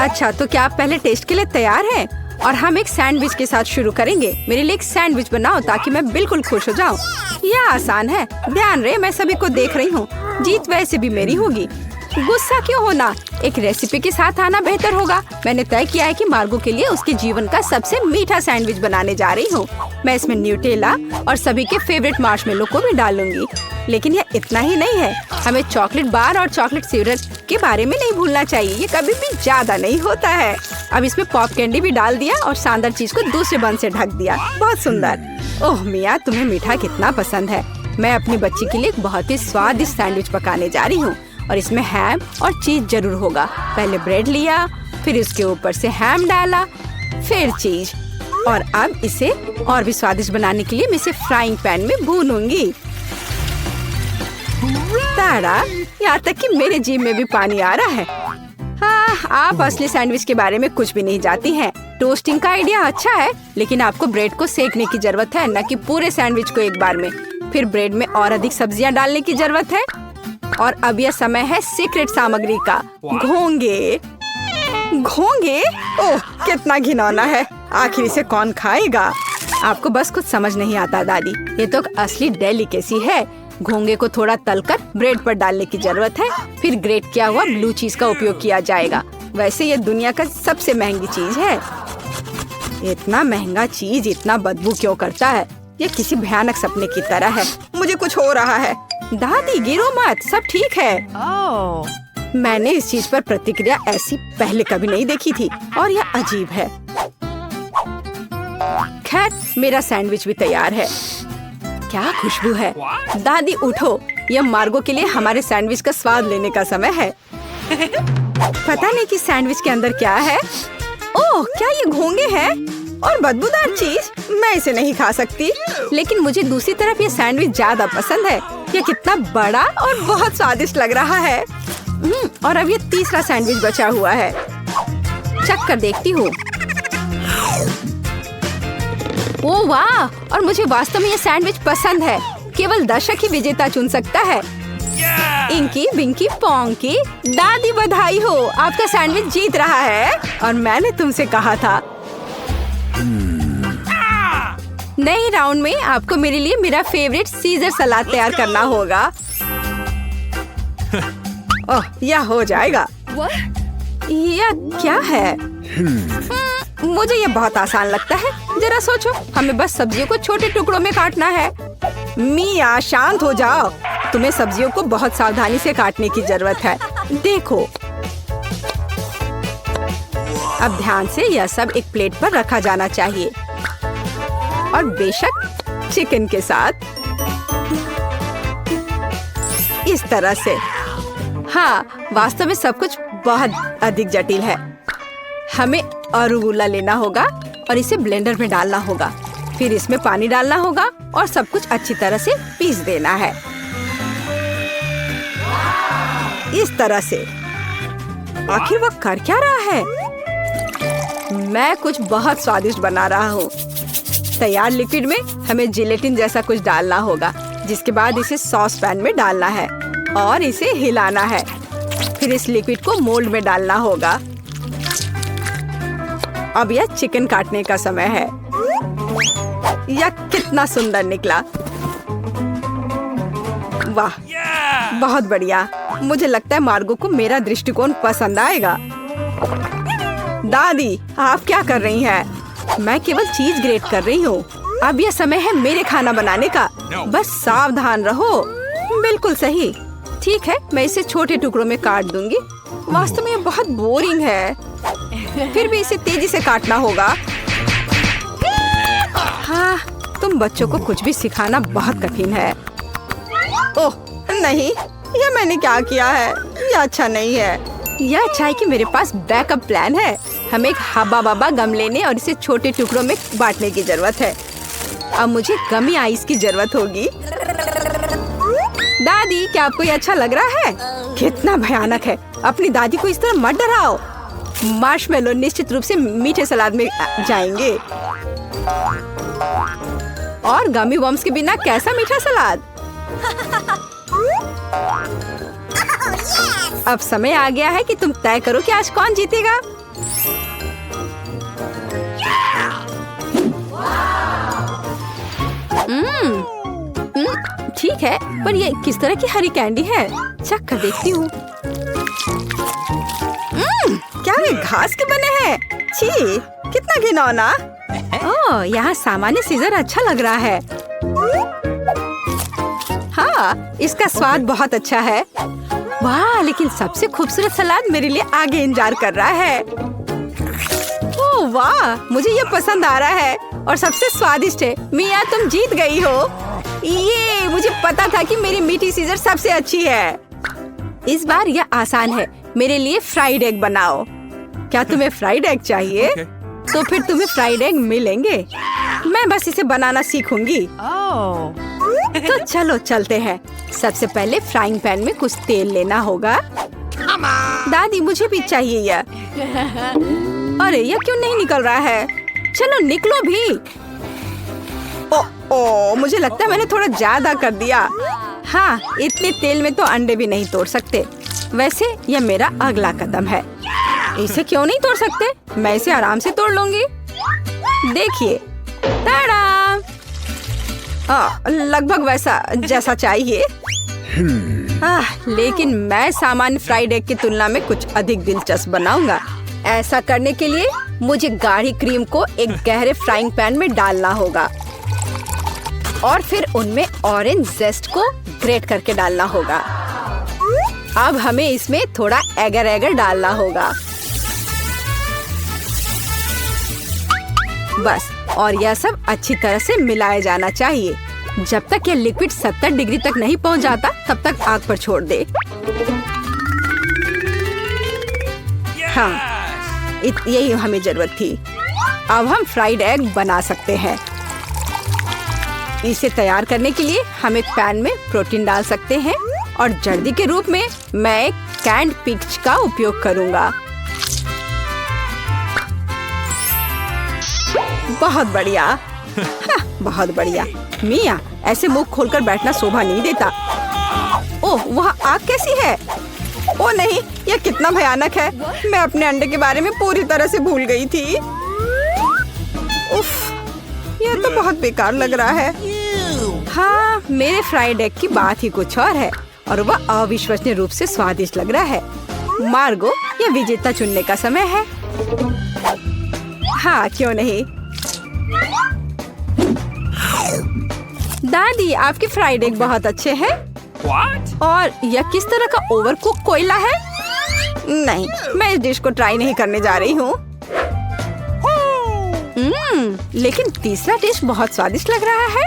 अच्छा, तो क्या आप पहले टेस्ट के लिए तैयार हैं? और हम एक सैंडविच के साथ शुरू करेंगे। मेरे लिए एक सैंडविच बनाओ ताकि मैं बिल्कुल खुश हो जाऊं। यह आसान है। ध्यान रहे, मैं सभी को देख रही हूँ। जीत वैसे भी मेरी होगी। गुस्सा क्यों होना? एक रेसिपी के साथ आना बेहतर होगा। मैंने तय किया है कि मार्गो के लिए उसके जीवन का सबसे मीठा सैंडविच बनाने जा रही हूँ। मैं इसमें न्यूटेला और सभी के फेवरेट मार्शमेलो को भी डालूंगी। लेकिन यह इतना ही नहीं है, हमें चॉकलेट बार और चॉकलेट सिरप के बारे में नहीं भूलना चाहिए। ये कभी भी ज्यादा नहीं होता है। अब इसमें पॉप कैंडी भी डाल दिया और शानदार चीज को दूसरे बन से ढक दिया। बहुत सुंदर। ओह मिया, तुम्हें मीठा कितना पसंद है। मैं अपनी बच्ची के लिए एक बहुत ही स्वादिष्ट सैंडविच पकाने जा रही हूँ और इसमें हैम और चीज जरूर होगा। पहले ब्रेड लिया, फिर इसके ऊपर से हैम डाला, फिर चीज, और अब इसे और भी स्वादिष्ट बनाने के लिए मैं इसे फ्राइंग पैन में भूनूंगी। ताड़ा, यहाँ तक कि मेरे जीभ में भी पानी आ रहा है। हाँ, आप असली सैंडविच के बारे में कुछ भी नहीं जानती हैं। टोस्टिंग का आइडिया अच्छा है, लेकिन आपको ब्रेड को सेकने की जरूरत है, न कि पूरे सैंडविच को एक बार में। फिर ब्रेड में और अधिक सब्जियां डालने की जरूरत है। और अब यह समय है सीक्रेट सामग्री का, घोंगे। घोंगे? ओह, कितना घिनौना है। आखिर इसे कौन खाएगा? आपको बस कुछ समझ नहीं आता दादी। ये तो असली डेलिकेसी है। घोंगे को थोड़ा तलकर ब्रेड पर डालने की जरूरत है। फिर ग्रेट किया हुआ ब्लू चीज का उपयोग किया जाएगा। वैसे ये दुनिया का सबसे महंगी चीज है। इतना महंगा चीज इतना बदबू क्यों करता है? ये किसी भयानक सपने की तरह है। मुझे कुछ हो रहा है। दादी, गिरो मत, सब ठीक है। मैंने इस चीज पर प्रतिक्रिया ऐसी पहले कभी नहीं देखी थी और यह अजीब है। खैर, मेरा सैंडविच भी तैयार है। क्या खुशबू है। दादी उठो, यह मार्गो के लिए हमारे सैंडविच का स्वाद लेने का समय है। पता नहीं कि सैंडविच के अंदर क्या है। ओह, क्या ये घोंगे हैं और बदबूदार चीज? मैं इसे नहीं खा सकती। लेकिन मुझे दूसरी तरफ ये सैंडविच ज्यादा पसंद है। ये कितना बड़ा और बहुत स्वादिष्ट लग रहा है। और अब ये तीसरा सैंडविच बचा हुआ है। चख कर देखती हूँ। ओह वाह! और मुझे वास्तव में ये सैंडविच पसंद है। केवल दर्शक ही विजेता चुन सकता है। इंकी बिंकी पोंकी, दादी बधाई हो, आपका सैंडविच जीत रहा है। और मैंने तुमसे कहा था। नए राउंड में आपको मेरे लिए मेरा फेवरेट सीजर सलाद तैयार करना होगा। ओह, यह हो जाएगा। यह क्या है? मुझे यह बहुत आसान लगता है। जरा सोचो, हमें बस सब्जियों को छोटे टुकड़ों में काटना है। मिया, शांत हो जाओ। तुम्हें सब्जियों को बहुत सावधानी से काटने की जरूरत है। देखो, अब ध्यान से यह सब एक प्लेट पर रखा जाना चाहिए। और बेशक चिकन के साथ इस तरह से। हाँ, वास्तव में सब कुछ बहुत अधिक जटिल है। हमें अरुगुला लेना होगा और इसे ब्लेंडर में डालना होगा। फिर इसमें पानी डालना होगा और सब कुछ अच्छी तरह से पीस देना है। इस तरह से। आखिर वह कर क्या रहा है? मैं कुछ बहुत स्वादिष्ट बना रहा हूँ। तैयार लिक्विड में हमें जिलेटिन जैसा कुछ डालना होगा, जिसके बाद इसे सॉस पैन में डालना है और इसे हिलाना है। फिर इस लिक्विड को मोल्ड में डालना होगा। अब यह चिकन काटने का समय है। यह कितना सुंदर निकला। वाह, बहुत बढ़िया। मुझे लगता है मार्गो को मेरा दृष्टिकोण पसंद आएगा। दादी, आप क्या कर रही हैं? मैं केवल चीज ग्रेट कर रही हूँ। अब यह समय है मेरे खाना बनाने का। बस सावधान रहो। बिल्कुल सही। ठीक है, मैं इसे छोटे टुकड़ों में काट दूंगी। वास्तव में यह बहुत बोरिंग है। फिर भी इसे तेजी से काटना होगा। हाँ, तुम बच्चों को कुछ भी सिखाना बहुत कठिन है। ओह नहीं, यह मैंने क्या किया है? यह अच्छा नहीं है। यह अच्छा है कि मेरे पास बैकअप प्लान है। हमें एक हब्बा बब्बा गम लेने और इसे छोटे टुकड़ों में बांटने की जरूरत है। अब मुझे गमी आइस की जरूरत होगी। दादी, क्या आपको ये अच्छा लग रहा है? कितना भयानक है। अपनी दादी को इस तरह मत डराओ। मार्शमेलो निश्चित रूप से मीठे सलाद में जाएंगे। और गमी वर्म्स के बिना कैसा मीठा सलाद? अब समय आ गया है कि तुम तय करो कि आज कौन जीतेगा। ठीक है, पर ये किस तरह की हरी कैंडी है? चख कर देखती हूँ। क्या वे घास के बने हैं? छी, कितना घिनौना। ओह, यहाँ सामान्य सीजर अच्छा लग रहा है। हाँ, इसका स्वाद बहुत अच्छा है। वाह, लेकिन सबसे खूबसूरत सलाद मेरे लिए आगे इंतजार कर रहा है। ओह वाह, मुझे ये पसंद आ रहा है और सबसे स्वादिष्ट है। मिया, तुम जीत गई हो। ये मुझे पता था कि मेरी मीठी सीजर सबसे अच्छी है। इस बार यह आसान है। मेरे लिए फ्राइड एग बनाओ। क्या तुम्हें फ्राइड एग चाहिए? तो फिर तुम्हें फ्राइड एग मिलेंगे। मैं बस इसे बनाना सीखूंगी। तो चलो चलते हैं। सबसे पहले फ्राइंग पैन में कुछ तेल लेना होगा। दादी, मुझे भी चाहिए यह। अरे, यह क्यों नहीं निकल रहा है? चलो निकलो भी। ओ, मुझे लगता है मैंने थोड़ा ज्यादा कर दिया। हाँ, इतने तेल में तो अंडे भी नहीं तोड़ सकते। वैसे यह मेरा अगला कदम है। इसे क्यों नहीं तोड़ सकते? मैं इसे आराम से तोड़ लूंगी। देखिए, ताड़ा! लगभग वैसा जैसा चाहिए। लेकिन मैं सामान्य फ्राइड एग की तुलना में कुछ अधिक दिलचस्प बनाऊंगा। ऐसा करने के लिए मुझे गाढ़ी क्रीम को एक गहरे फ्राइंग पैन में डालना होगा और फिर उनमें ऑरेंज जेस्ट को ग्रेट करके डालना होगा। अब हमें इसमें थोड़ा एगर एगर डालना होगा। बस, और यह सब अच्छी तरह से मिलाया जाना चाहिए। जब तक यह लिक्विड 70 डिग्री तक नहीं पहुंच जाता, तब तक आग पर छोड़ दे। हाँ, यही हमें जरूरत थी। अब हम फ्राइड एग बना सकते हैं। इसे तैयार करने के लिए हम एक पैन में प्रोटीन डाल सकते हैं और जर्दी के रूप में मैं एक कैंड पीच का उपयोग करूंगा। बहुत बढ़िया। हाँ, बहुत बढ़िया। मिया, ऐसे मुंह खोलकर बैठना शोभा नहीं देता। ओह, वहाँ आग कैसी है? ओह नहीं, यह कितना भयानक है। मैं अपने अंडे के बारे में पूरी तरह से भूल गई थी। उफ, यह तो बहुत बेकार लग रहा है। हाँ, मेरे फ्राइड एग की बात ही कुछ और है और वह अविश्वसनीय रूप से स्वादिष्ट लग रहा है। मार्गो, यह विजेता चुनने का समय है। हाँ, क्यों नहीं। दादी, आपके फ्राइड एग बहुत अच्छे हैं। और यह किस तरह का ओवरकुक कोयला है? नहीं, मैं इस डिश को ट्राई नहीं करने जा रही हूँ। लेकिन तीसरा डिश बहुत स्वादिष्ट लग रहा है।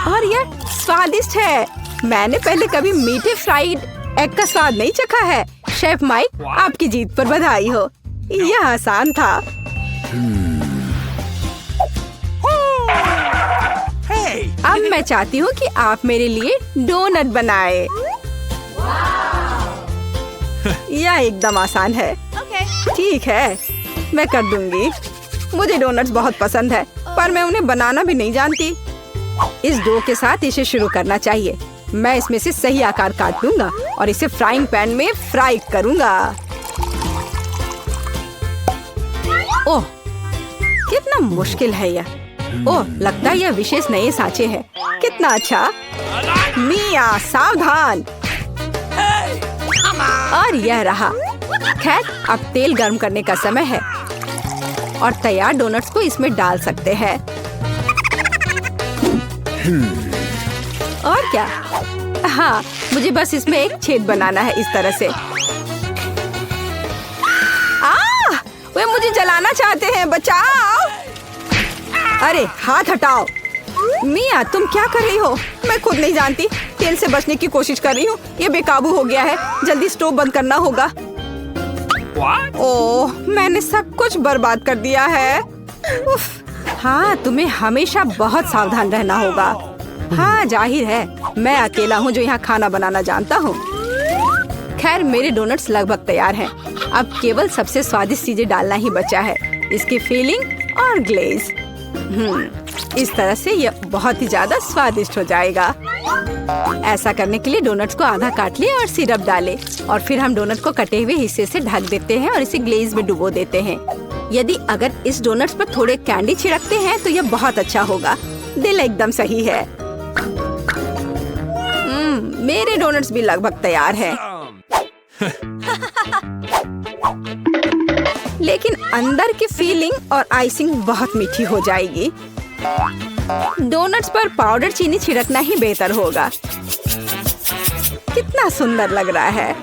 और यह स्वादिष्ट है। मैंने पहले कभी मीठे फ्राइड एग का स्वाद नहीं चखा है। शेफ माइक, आपकी जीत पर बधाई हो। यह आसान था। अब मैं चाहती हूँ कि आप मेरे लिए डोनट बनाए। यह एकदम आसान है। ठीक है, मैं कर दूंगी। मुझे डोनट्स बहुत पसंद है, पर मैं उन्हें बनाना भी नहीं जानती। इस डो के साथ इसे शुरू करना चाहिए। मैं इसमें से सही आकार काट लूंगा और इसे फ्राइंग पैन में फ्राई करूंगा। ओह, कितना मुश्किल है यह। ओह, लगता है यह विशेष नए सांचे हैं। कितना अच्छा। मिया, सावधान। और यह रहा। खैर, अब तेल गर्म करने का समय है और तैयार डोनट्स को इसमें डाल सकते हैं। और क्या? हाँ, मुझे बस इसमें एक छेद बनाना है इस तरह से। वे मुझे जलाना चाहते हैं, बचाओ। अरे, हाथ हटाओ। मिया, तुम क्या कर रही हो? मैं खुद नहीं जानती। तेल से बचने की कोशिश कर रही हूँ। ये बेकाबू हो गया है। जल्दी स्टोव बंद करना होगा। ओह, मैंने सब कुछ बर्बाद कर दिया है। उफ, हाँ, तुम्हें हमेशा बहुत सावधान रहना होगा। हाँ, जाहिर है, मैं अकेला हूँ जो यहाँ खाना बनाना जानता हूँ। खैर, मेरे डोनट्स लगभग तैयार हैं। अब केवल सबसे स्वादिष्ट चीजें डालना ही बचा है। इसकी फीलिंग और ग्लेज। इस तरह से यह बहुत ही ज्यादा स्वादिष्ट हो जाएगा। ऐसा करने के लिए डोनट्स को आधा काट ले और सिरप डाले और फिर हम डोनट को कटे हुए हिस्से से ढक देते हैं और इसे ग्लेज में डुबो देते हैं। यदि अगर इस डोनट्स पर थोड़े कैंडी छिड़कते हैं तो यह बहुत अच्छा होगा। दिल एकदम सही है। मेरे डोनट्स भी लगभग तैयार हैं। लेकिन अंदर की फीलिंग और आइसिंग बहुत मीठी हो जाएगी। डोनट्स पर पाउडर चीनी छिड़कना ही बेहतर होगा। कितना सुंदर लग रहा है।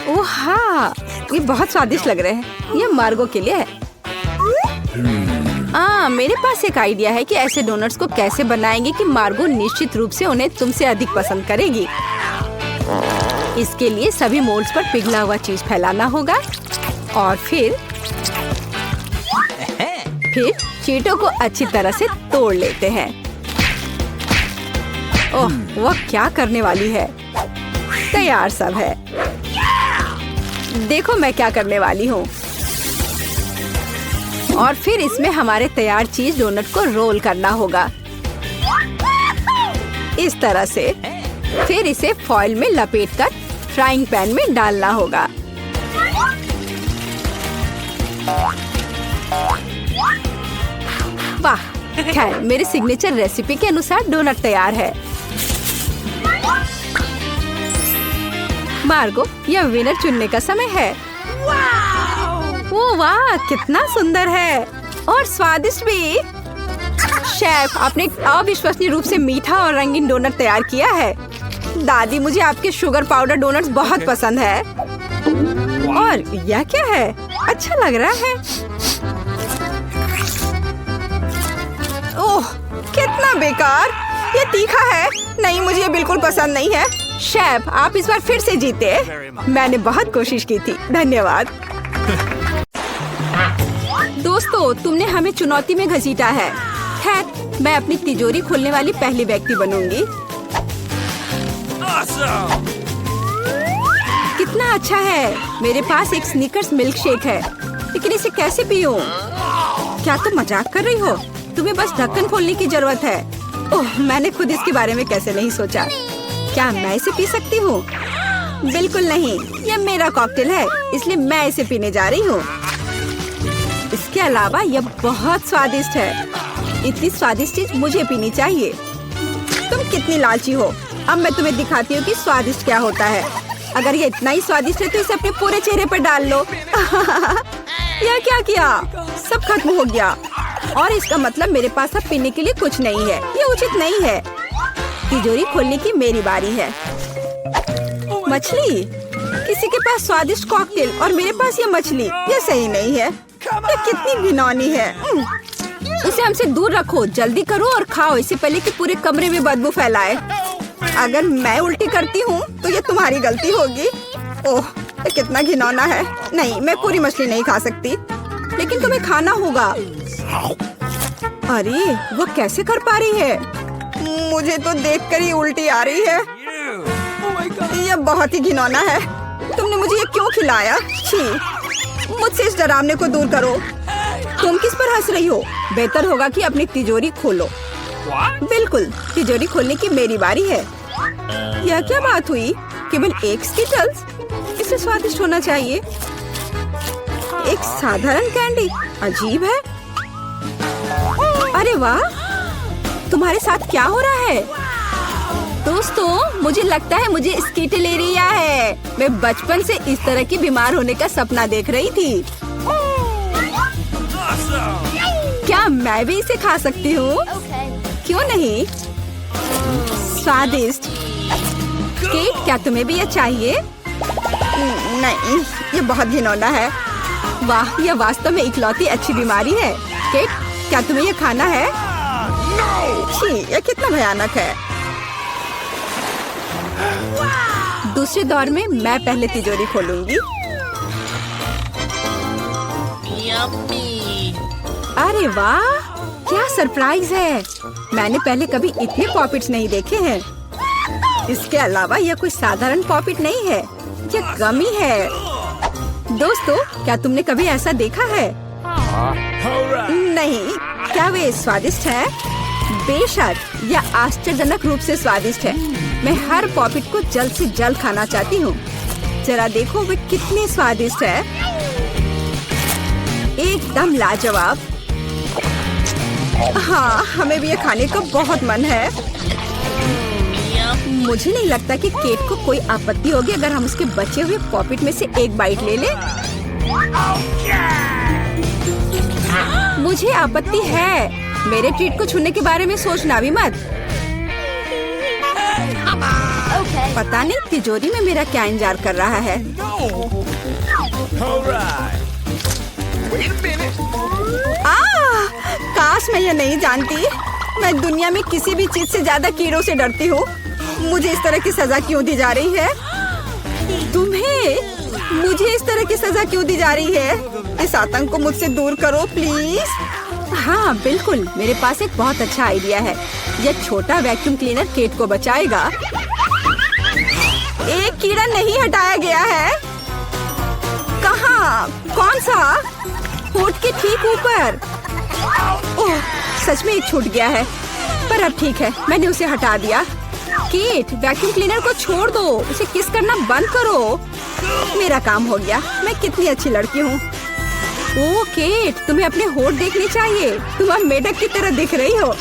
ओह हाँ, ये बहुत स्वादिष्ट लग रहे हैं। ये मार्गो के लिए है। मेरे पास एक आइडिया है कि ऐसे डोनट्स को कैसे बनाएंगे कि मार्गो निश्चित रूप से उन्हें तुमसे अधिक पसंद करेगी। इसके लिए सभी मोल्ड्स पर पिघला हुआ चीज फैलाना होगा और फिर चीटों को अच्छी तरह से तोड़ लेते हैं। ओह, वह क्या करने वाली है। तैयार सब है। देखो मैं क्या करने वाली हूँ। और फिर इसमें हमारे तैयार चीज डोनट को रोल करना होगा इस तरह से। फिर इसे फॉइल में लपेटकर फ्राइंग पैन में डालना होगा। वाह, खैर मेरे सिग्नेचर रेसिपी के अनुसार डोनट तैयार है। मार्गो, यह विनर चुनने का समय है। ओह वाह, कितना सुंदर है और स्वादिष्ट भी। शेफ, आपने एक अविश्वसनीय रूप से मीठा और रंगीन डोनट तैयार किया है। दादी, मुझे आपके शुगर पाउडर डोनट्स बहुत पसंद है। और यह क्या है? अच्छा लग रहा है। ओह, कितना बेकार। ये तीखा है। नहीं, मुझे ये बिल्कुल पसंद नहीं है। शेफ, आप इस बार फिर से जीते। मैंने बहुत कोशिश की थी। धन्यवाद। दोस्तों, तुमने हमें चुनौती में घसीटा है। खैर, मैं अपनी तिजोरी खोलने वाली पहली व्यक्ति बनूंगी। कितना अच्छा है। मेरे पास एक स्निकर्स मिल्क शेक है, लेकिन इसे कैसे पीऊं? क्या तुम मजाक कर रही हो? तुम्हें बस ढक्कन खोलने की जरूरत है। ओह, मैंने खुद इसके बारे में कैसे नहीं सोचा। क्या मैं इसे पी सकती हूँ? बिल्कुल नहीं, यह मेरा कॉकटेल है, इसलिए मैं इसे पीने जा रही हूँ। इसके अलावा यह बहुत स्वादिष्ट है। इतनी स्वादिष्ट चीज मुझे पीनी चाहिए। तुम कितनी लालची हो। अब मैं तुम्हें दिखाती हूँ कि स्वादिष्ट क्या होता है। अगर ये इतना ही स्वादिष्ट है तो इसे अपने पूरे चेहरे पर डाल लो। यह क्या किया? सब खत्म हो गया। और इसका मतलब मेरे पास अब पीने के लिए कुछ नहीं है। ये उचित नहीं है। तिजोरी खोलने की मेरी बारी है। मछली? किसी के पास स्वादिष्ट कॉकटेल और मेरे पास ये मछली। ये सही नहीं है। ये कितनी घिनौनी है। इसे हमसे दूर रखो। जल्दी करो और खाओ, इससे पहले कि पूरे कमरे में बदबू फैलाए। अगर मैं उल्टी करती हूँ तो ये तुम्हारी गलती होगी। ओह, ये कितना घिनौना है। नहीं, मैं पूरी मछली नहीं खा सकती, लेकिन तुम्हें खाना होगा। अरे, वो कैसे कर पा रही है? मुझे तो देखकर ही उल्टी आ रही है। यह बहुत ही घिनौना है। तुमने मुझे ये क्यों खिलाया? छी, मुझसे इस डरावने को दूर करो। तुम किस पर हंस रही हो? बेहतर होगा कि अपनी तिजोरी खोलो। बिल्कुल, तिजोरी खोलने की मेरी बारी है। यह क्या बात हुई? केवल एक स्किटल्स? इसे स्वादिष्ट होना चाहिए। एक साधारण कैंडी? अजीब है। अरे वाह, तुम्हारे साथ क्या हो रहा है? दोस्तों, मुझे लगता है मुझे स्किटलेरिया है। मैं बचपन से इस तरह की बीमार होने का सपना देख रही थी। क्या मैं भी इसे खा सकती हूँ? क्यों नहीं? स्वादिष्ट। केट, क्या तुम्हें भी ये चाहिए? नहीं, ये बहुत घिनौना है। वाह, यह वास्तव में इकलौती अच्छी बीमारी है। केट, क्या तुम्हें ये खाना है? छी, ये कितना भयानक है। दूसरे दौर में मैं पहले तिजोरी खोलूंगी। अरे वाह, क्या सरप्राइज है। मैंने पहले कभी इतने पॉपिट्स नहीं देखे हैं। इसके अलावा यह कोई साधारण पॉपिट नहीं है, यह गमी है। दोस्तों, क्या तुमने कभी ऐसा देखा है? नहीं। क्या वे स्वादिष्ट है? बेशक, यह आश्चर्यजनक रूप से स्वादिष्ट है। मैं हर पॉपिट को जल्द से जल्द खाना चाहती हूँ। जरा देखो वे कितने स्वादिष्ट है, एकदम लाजवाब। हाँ, हमें भी ये खाने का बहुत मन है। मुझे नहीं लगता कि केट को कोई आपत्ति होगी अगर हम उसके बचे हुए पॉपिट में से एक बाइट ले लें। मुझे आपत्ति है। मेरे ट्रीट को छूने के बारे में सोचना भी मत। पता नहीं तिजोरी में मेरा क्या इंतजार कर रहा है। काश मैं ये नहीं जानती। मैं दुनिया में किसी भी चीज से ज्यादा कीड़ों से डरती हूँ। मुझे इस तरह की सजा क्यों दी जा रही है? तुम्हें मुझे इस तरह की सजा क्यों दी जा रही है? इस आतंक को मुझसे दूर करो प्लीज। हाँ बिल्कुल, मेरे पास एक बहुत अच्छा आइडिया है। यह छोटा वैक्यूम क्लीनर केट को बचाएगा। एक कीड़ा नहीं हटाया गया है। कहाँ? कौन सा? होठ के ठीक ऊपर। ओह, सच में एक छूट गया है, पर अब ठीक है, मैंने उसे हटा दिया। केट, वैक्यूम क्लीनर को छोड़ दो, उसे किस करना बंद करो। मेरा काम हो गया। मैं कितनी अच्छी लड़की हूँ। ओह केट, तुम्हें अपने होठ देखने चाहिए। तुम अब मेढक की तरह दिख रही हो।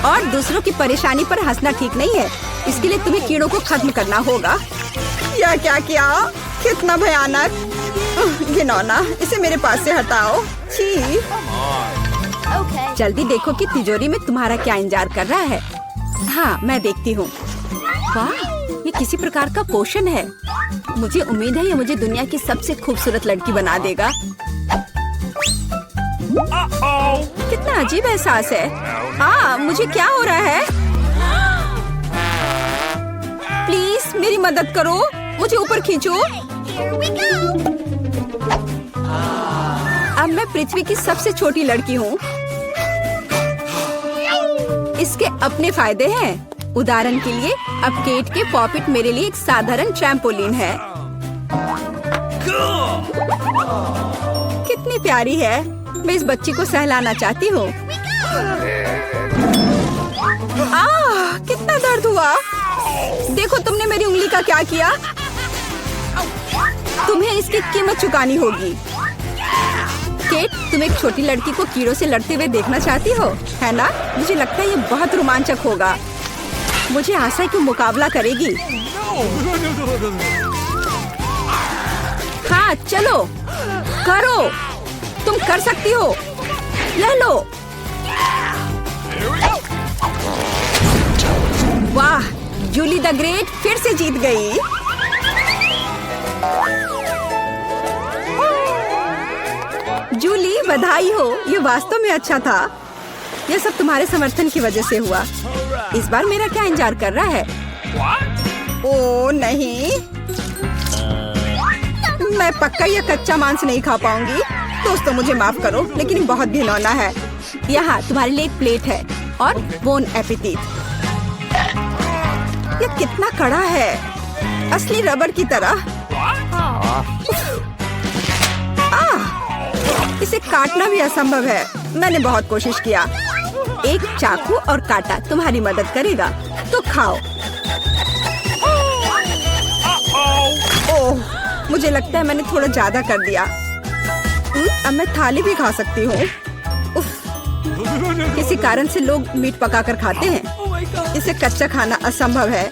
और दूसरों की परेशानी पर हंसना ठीक नहीं है। इसके लिए तुम्हें कीड़ों को खत्म करना होगा। यह क्या किया? कितना भयानक, घिनौना। इसे मेरे पास से हटाओ। छी। जल्दी देखो कि तिजोरी में तुम्हारा क्या इंतजार कर रहा है। हाँ, मैं देखती हूँ। वाह, ये किसी प्रकार का पोषण है। मुझे उम्मीद है ये मुझे दुनिया की सबसे खूबसूरत लड़की बना देगा। कितना अजीब एहसास है। हाँ, मुझे क्या हो रहा है? प्लीज मेरी मदद करो, मुझे ऊपर खींचो। अब मैं पृथ्वी की सबसे छोटी लड़की हूँ। इसके अपने फायदे हैं। उदाहरण के लिए अब केट के पॉपिट मेरे लिए एक साधारण ट्रैम्पोलिन है। कितनी प्यारी है। मैं इस बच्ची को सहलाना चाहती हूँ। कितना दर्द हुआ। देखो तुमने मेरी उंगली का क्या किया। तुम्हें इसकी कीमत चुकानी होगी। केट, तुम एक छोटी लड़की को कीड़ों से लड़ते हुए देखना चाहती हो, है ना? मुझे लगता है ये बहुत रोमांचक होगा। मुझे आशा है कि मुकाबला करेगी। हाँ चलो, करो, तुम कर सकती हो। ले लो। वाह, जूली द ग्रेट फिर से जीत गई। जूली, बधाई हो। ये वास्तव में अच्छा था। यह सब तुम्हारे समर्थन की वजह से हुआ। इस बार मेरा क्या इंतजार कर रहा है? ओह नहीं, मैं पक्का यह कच्चा मांस नहीं खा पाऊंगी। दोस्तों मुझे माफ करो, लेकिन ये बहुत घिनौना है। यहाँ तुम्हारे लिए एक प्लेट है और बोन एपेटिट। यह कितना कड़ा है, असली रबड़ की तरह। इसे काटना भी असंभव है। मैंने बहुत कोशिश किया। एक चाकू और कांटा तुम्हारी मदद करेगा, तो खाओ। ओह, मुझे लगता है मैंने थोड़ा ज्यादा कर दिया। अब मैं थाली भी खा सकती हूँ। किसी कारण से लोग मीट पकाकर खाते हैं। इसे कच्चा खाना असंभव है।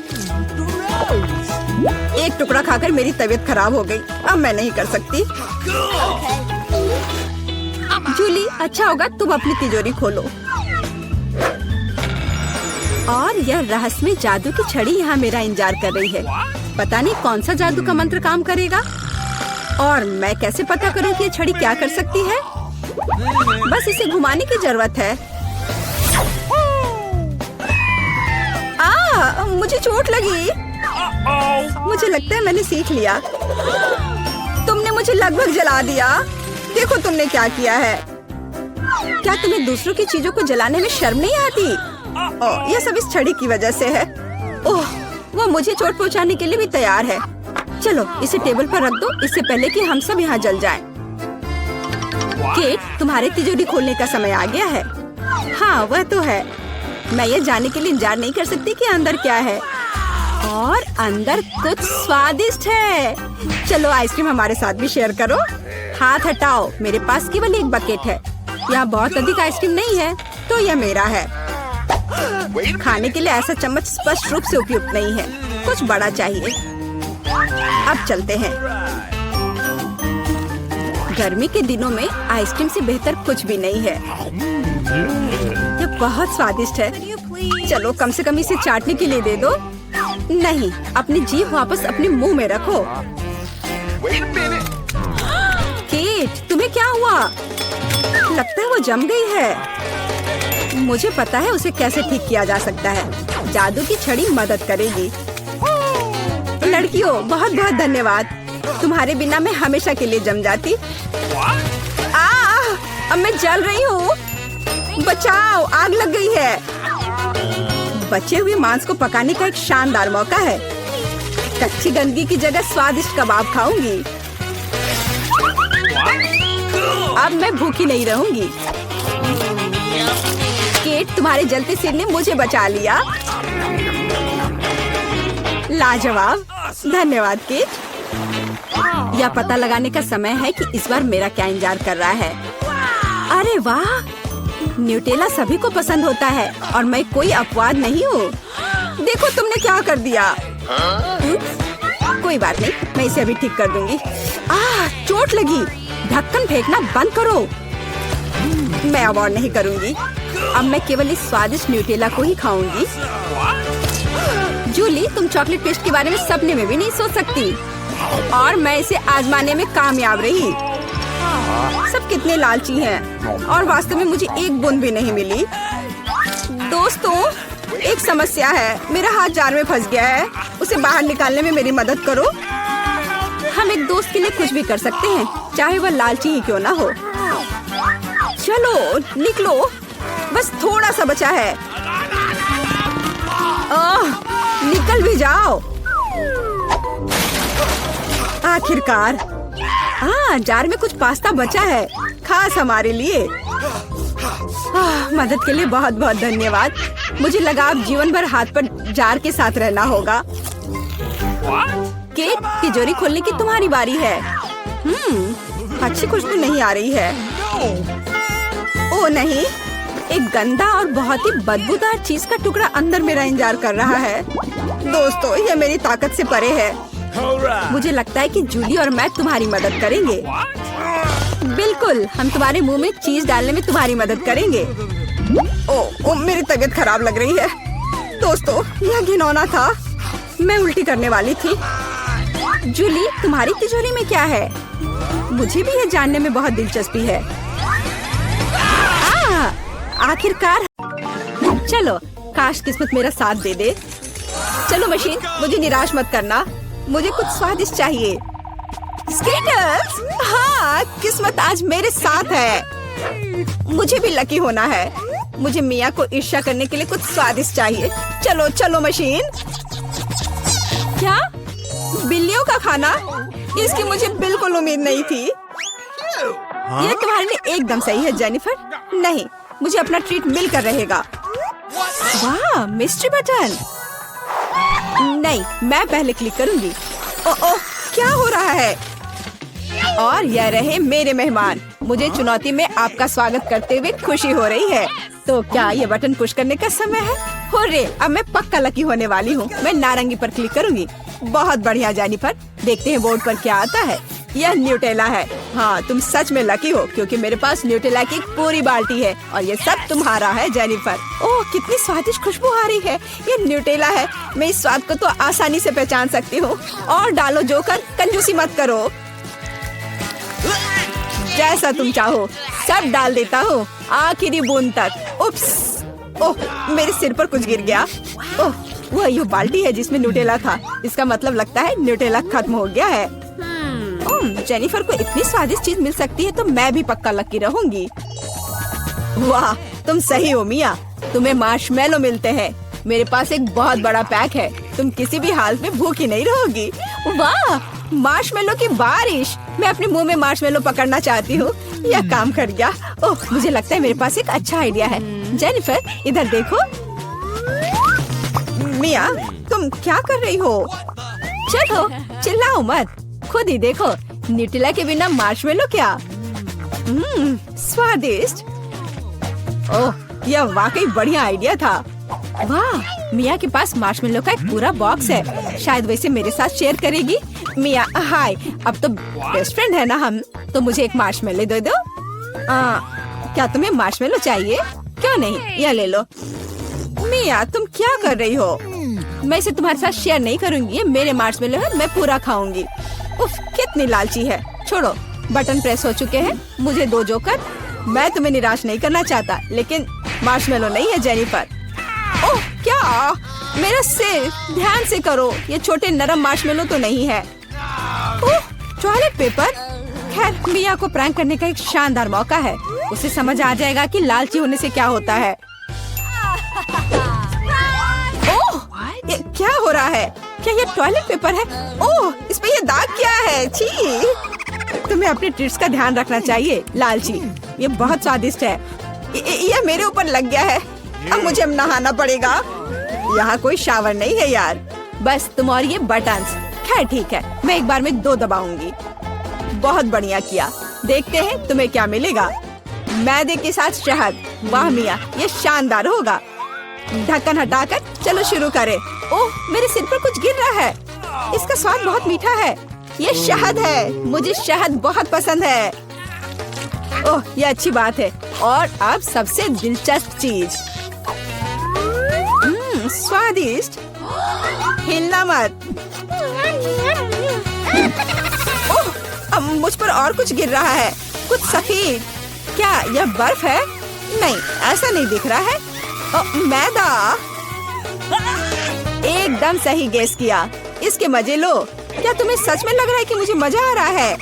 एक टुकड़ा खाकर मेरी तबीयत खराब हो गई। अब मैं नहीं कर सकती। जूली, अच्छा होगा तुम अपनी तिजोरी खोलो। और यह रहस्यमय जादू की छड़ी यहाँ मेरा इंतजार कर रही है। पता नहीं कौन सा जादू का मंत्र काम करेगा। और मैं कैसे पता करूँ कि ये छड़ी क्या कर सकती है? बस इसे घुमाने की जरूरत है। मुझे चोट लगी। मुझे लगता है मैंने सीख लिया। तुमने मुझे लगभग जला दिया। देखो तुमने क्या किया है। क्या तुम्हें दूसरों की चीजों को जलाने में शर्म नहीं आती? यह सब इस छड़ी की वजह से है। ओह, वो मुझे चोट पहुंचाने के लिए भी तैयार है। चलो इसे टेबल पर रख दो, इससे पहले कि हम सब यहाँ जल जाएं। केट, तुम्हारे तिजोरी खोलने का समय आ गया है। हाँ वह तो है। मैं ये जानने के लिए इंतजार नहीं कर सकती कि अंदर क्या है। और अंदर कुछ स्वादिष्ट है। चलो आइसक्रीम हमारे साथ भी शेयर करो। हाथ हटाओ, मेरे पास केवल एक बकेट है। यहाँ बहुत अधिक आइसक्रीम नहीं है, तो यह मेरा है। खाने के लिए ऐसा चम्मच स्पष्ट रूप से उपयुक्त नहीं है, कुछ बड़ा चाहिए। अब चलते हैं। गर्मी के दिनों में आइसक्रीम से बेहतर कुछ भी नहीं है। यह बहुत स्वादिष्ट है। चलो कम से कम इसे चाटने के लिए दे दो। नहीं, अपनी जीभ वापस अपने मुंह में रखो। केट, तुम्हें क्या हुआ? लगता है वो जम गई है। मुझे पता है उसे कैसे ठीक किया जा सकता है। जादू की छड़ी मदद करेगी। लड़कियों, बहुत बहुत धन्यवाद। तुम्हारे बिना मैं हमेशा के लिए जम जाती। अब मैं जल रही हूँ। बचाओ, आग लग गई है। बचे हुए मांस को पकाने का एक शानदार मौका है। कच्ची गंदगी की जगह स्वादिष्ट कबाब खाऊंगी। अब मैं भूखी नहीं रहूंगी। केट, तुम्हारे जलते सिर ने मुझे बचा लिया। लाजवाब, धन्यवाद केट। यह पता लगाने का समय है कि इस बार मेरा क्या इंतजार कर रहा है। अरे वाह, न्यूटेला सभी को पसंद होता है और मैं कोई अपवाद नहीं हूँ। देखो तुमने क्या कर दिया। कोई बात नहीं, मैं इसे अभी ठीक कर दूंगी। चोट लगी। ढक्कन फेंकना बंद करो। मैं अब और नहीं करूंगी। अब मैं केवल इस स्वादिष्ट न्यूटेला को ही खाऊंगी। जूली, तुम चॉकलेट पेस्ट के बारे में सपने में भी नहीं सोच सकती। और मैं इसे आजमाने में कामयाब रही। सब कितने लालची हैं और वास्तव में मुझे एक बूंद भी नहीं मिली। दोस्तों, एक समस्या है। मेरा हाथ जार में फंस गया है। उसे बाहर निकालने में मेरी मदद करो। हम एक दोस्त के लिए कुछ भी कर सकते हैं, चाहे वह लालची ही क्यों ना हो। चलो निकलो, बस थोड़ा सा बचा है। निकल भी जाओ। आखिरकार। जार में कुछ पास्ता बचा है, खास हमारे लिए। मदद के लिए बहुत बहुत धन्यवाद। मुझे लगा अब जीवन भर हाथ पर जार के साथ रहना होगा। केट, तिजोरी खोलने की तुम्हारी बारी है। अच्छी खुशबू नहीं आ रही है। ओ नहीं, एक गंदा और बहुत ही बदबूदार चीज का टुकड़ा अंदर मेरा इंतजार कर रहा है। दोस्तों, यह मेरी ताकत से परे है। मुझे लगता है कि जूली और मैं तुम्हारी मदद करेंगे। बिल्कुल, हम तुम्हारे मुंह में चीज डालने में तुम्हारी मदद करेंगे। ओ, मेरी तबीयत खराब लग रही है। दोस्तों, यह घिनौना था। मैं उल्टी करने वाली थी। जूली, तुम्हारी तिजोरी में क्या है? मुझे भी यह जानने में बहुत दिलचस्पी है। आखिरकार। चलो, काश किस्मत मेरा साथ दे दे। चलो मशीन, मुझे निराश मत करना। मुझे कुछ स्वादिष्ट चाहिए। स्केटर्स, हाँ, किस्मत आज मेरे साथ है। मुझे भी लकी होना है। मुझे मिया को ईर्ष्या करने के लिए कुछ स्वादिष्ट चाहिए। चलो चलो मशीन। क्या? बिल्लियों का खाना? इसकी मुझे बिल्कुल उम्मीद नहीं थी। यह तुम्हारे लिए एकदम सही है जेनिफर। नहीं, मुझे अपना ट्रीट मिलकर रहेगा। वाह, मिस्ट्री बटन। नहीं, मैं पहले क्लिक करूंगी। ओह, क्या हो रहा है? और यह रहे मेरे मेहमान। मुझे चुनौती में आपका स्वागत करते हुए खुशी हो रही है। तो क्या ये बटन पुश करने का समय है? हुर्रे, अब मैं पक्का लकी होने वाली हूँ। मैं नारंगी पर क्लिक करूंगी। बहुत बढ़िया जेनिफर। देखते हैं बोर्ड पर क्या आता है। यह न्यूटेला है। हाँ, तुम सच में लकी हो क्योंकि मेरे पास न्यूटेला की एक पूरी बाल्टी है और ये सब तुम्हारा है जेनिफर। ओह, कितनी स्वादिष्ट खुशबू आ रही है। ये न्यूटेला है। मैं इस स्वाद को तो आसानी से पहचान सकती हूँ। और डालो जोकर, कंजूसी मत करो। जैसा तुम चाहो, सब डाल देता हूँ, आखिरी बूंद तक। उप्स, ओह, मेरे सिर पर कुछ गिर गया। ओह, वह ये बाल्टी है जिसमें न्यूटेला था। इसका मतलब लगता है न्यूटेला खत्म हो गया है। जेनिफर को इतनी स्वादिष्ट चीज मिल सकती है तो मैं भी पक्का लकी रहूंगी। वाह, तुम सही हो मिया। तुम्हें मार्शमेलो मिलते हैं। मेरे पास एक बहुत बड़ा पैक है। तुम किसी भी हालत में भूखी नहीं रहोगी। वाह, मार्शमेलो की बारिश। मैं अपने मुंह में मार्शमेलो पकड़ना चाहती हूँ। यह काम कर गया। ओह, मुझे लगता है मेरे पास एक अच्छा आइडिया है। जेनिफर, इधर देखो। मिया, तुम क्या कर रही हो? चलो चिल्लाओ मत, खुद ही देखो। न्यूटेला के बिना मार्शमेलो क्या? स्वादिष्ट। ओह, यह वाकई बढ़िया आइडिया था। वाह, मिया के पास मार्शमेलो का एक पूरा बॉक्स है। शायद वैसे मेरे साथ शेयर करेगी। मिया हाय, अब तो बेस्ट फ्रेंड है ना हम, तो मुझे एक मार्शमेलो दे दो। क्या तुम्हें मार्शमेलो चाहिए? क्यों नहीं, यह ले लो। मिया तुम क्या कर रही हो? मैं इसे तुम्हारे साथ शेयर नहीं करूंगी, ये मेरे मार्शमेलो है, मैं पूरा खाऊंगी। उफ, कितनी लालची है। छोड़ो, बटन प्रेस हो चुके हैं, मुझे दो जोकर। मैं तुम्हें निराश नहीं करना चाहता, लेकिन मार्शमेलो नहीं है जेनिफर। ओह क्या, मेरा सिर, ध्यान से करो, ये छोटे नरम मार्शमेलो तो नहीं है। ओह, टॉयलेट पेपर। खैर, मिया को प्रैंक करने का एक शानदार मौका है। उसे समझ आ जाएगा कि लालची होने से क्या होता है। ओह, ये क्या हो रहा है? क्या ये टॉयलेट पेपर है? ओह, इस पे ये दाग क्या है? छी! तुम्हें अपने ट्रीट्स का ध्यान रखना चाहिए, लालची। ये बहुत स्वादिष्ट है। ये मेरे ऊपर लग गया है। अब मुझे नहाना पड़ेगा। यहाँ कोई शावर नहीं है यार। बस तुम और ये बटन्स। खैर ठीक है, मैं एक बार में 2 दबाऊंगी। बहुत बढ़िया किया। देखते हैं तुम्हें क्या मिलेगा। मैदे के साथ शहद। वाह मिया, ये शानदार होगा। ढक्कन हटाकर चलो शुरू करें। ओह, मेरे सिर पर कुछ गिर रहा है। इसका स्वाद बहुत मीठा है। ये शहद है, मुझे शहद बहुत पसंद है। ओह, ये अच्छी बात है। और अब सबसे दिलचस्प चीज। स्वादिष्ट। हिलना मत। ओह, अब मुझ पर और कुछ गिर रहा है, कुछ सफेद। क्या यह बर्फ है? नहीं, ऐसा नहीं दिख रहा है। ओह, मैदा। एकदम सही गेस किया। इसके मजे लो। क्या तुम्हें सच में लग रहा है कि मुझे मजा आ रहा है?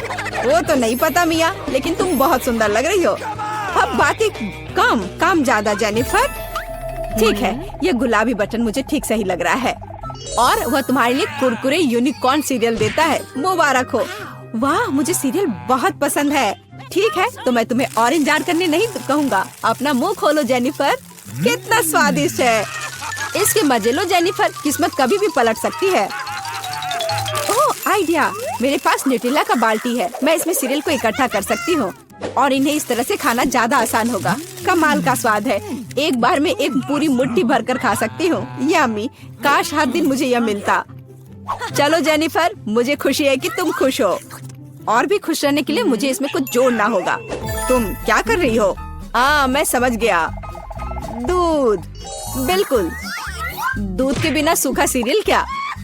वो तो नहीं पता मिया, लेकिन तुम बहुत सुंदर लग रही हो। अब बातें कम, काम ज्यादा जेनिफर। ठीक है, ये गुलाबी बटन मुझे ठीक सही लग रहा है। और वह तुम्हारे लिए कुरकुरे यूनिकॉर्न सीरियल देता है। मुबारक हो। वाह, मुझे सीरियल बहुत पसंद है। ठीक है, तो मैं तुम्हें और इंतजार करने नहीं कहूँगा। अपना मुंह खोलो जेनिफर। कितना स्वादिष्ट है। इसके मजे लो जेनिफर, किस्मत कभी भी पलट सकती है। ओह आइडिया, मेरे पास न्यूटेला का बाल्टी है। मैं इसमें सीरियल को इकट्ठा कर सकती हूँ और इन्हें इस तरह से खाना ज्यादा आसान होगा। कमाल का स्वाद है। एक बार में एक पूरी मुट्ठी भरकर खा सकती हूँ। यम्मी, काश हर दिन मुझे यह मिलता। चलो जेनिफर, मुझे खुशी है कि तुम खुश हो। और भी खुश रहने के लिए मुझे इसमें कुछ जोड़ना होगा। तुम क्या कर रही हो? मैं समझ गया। दूध। बिल्कुल, दूध के बिना सूखा सीरियल क्या?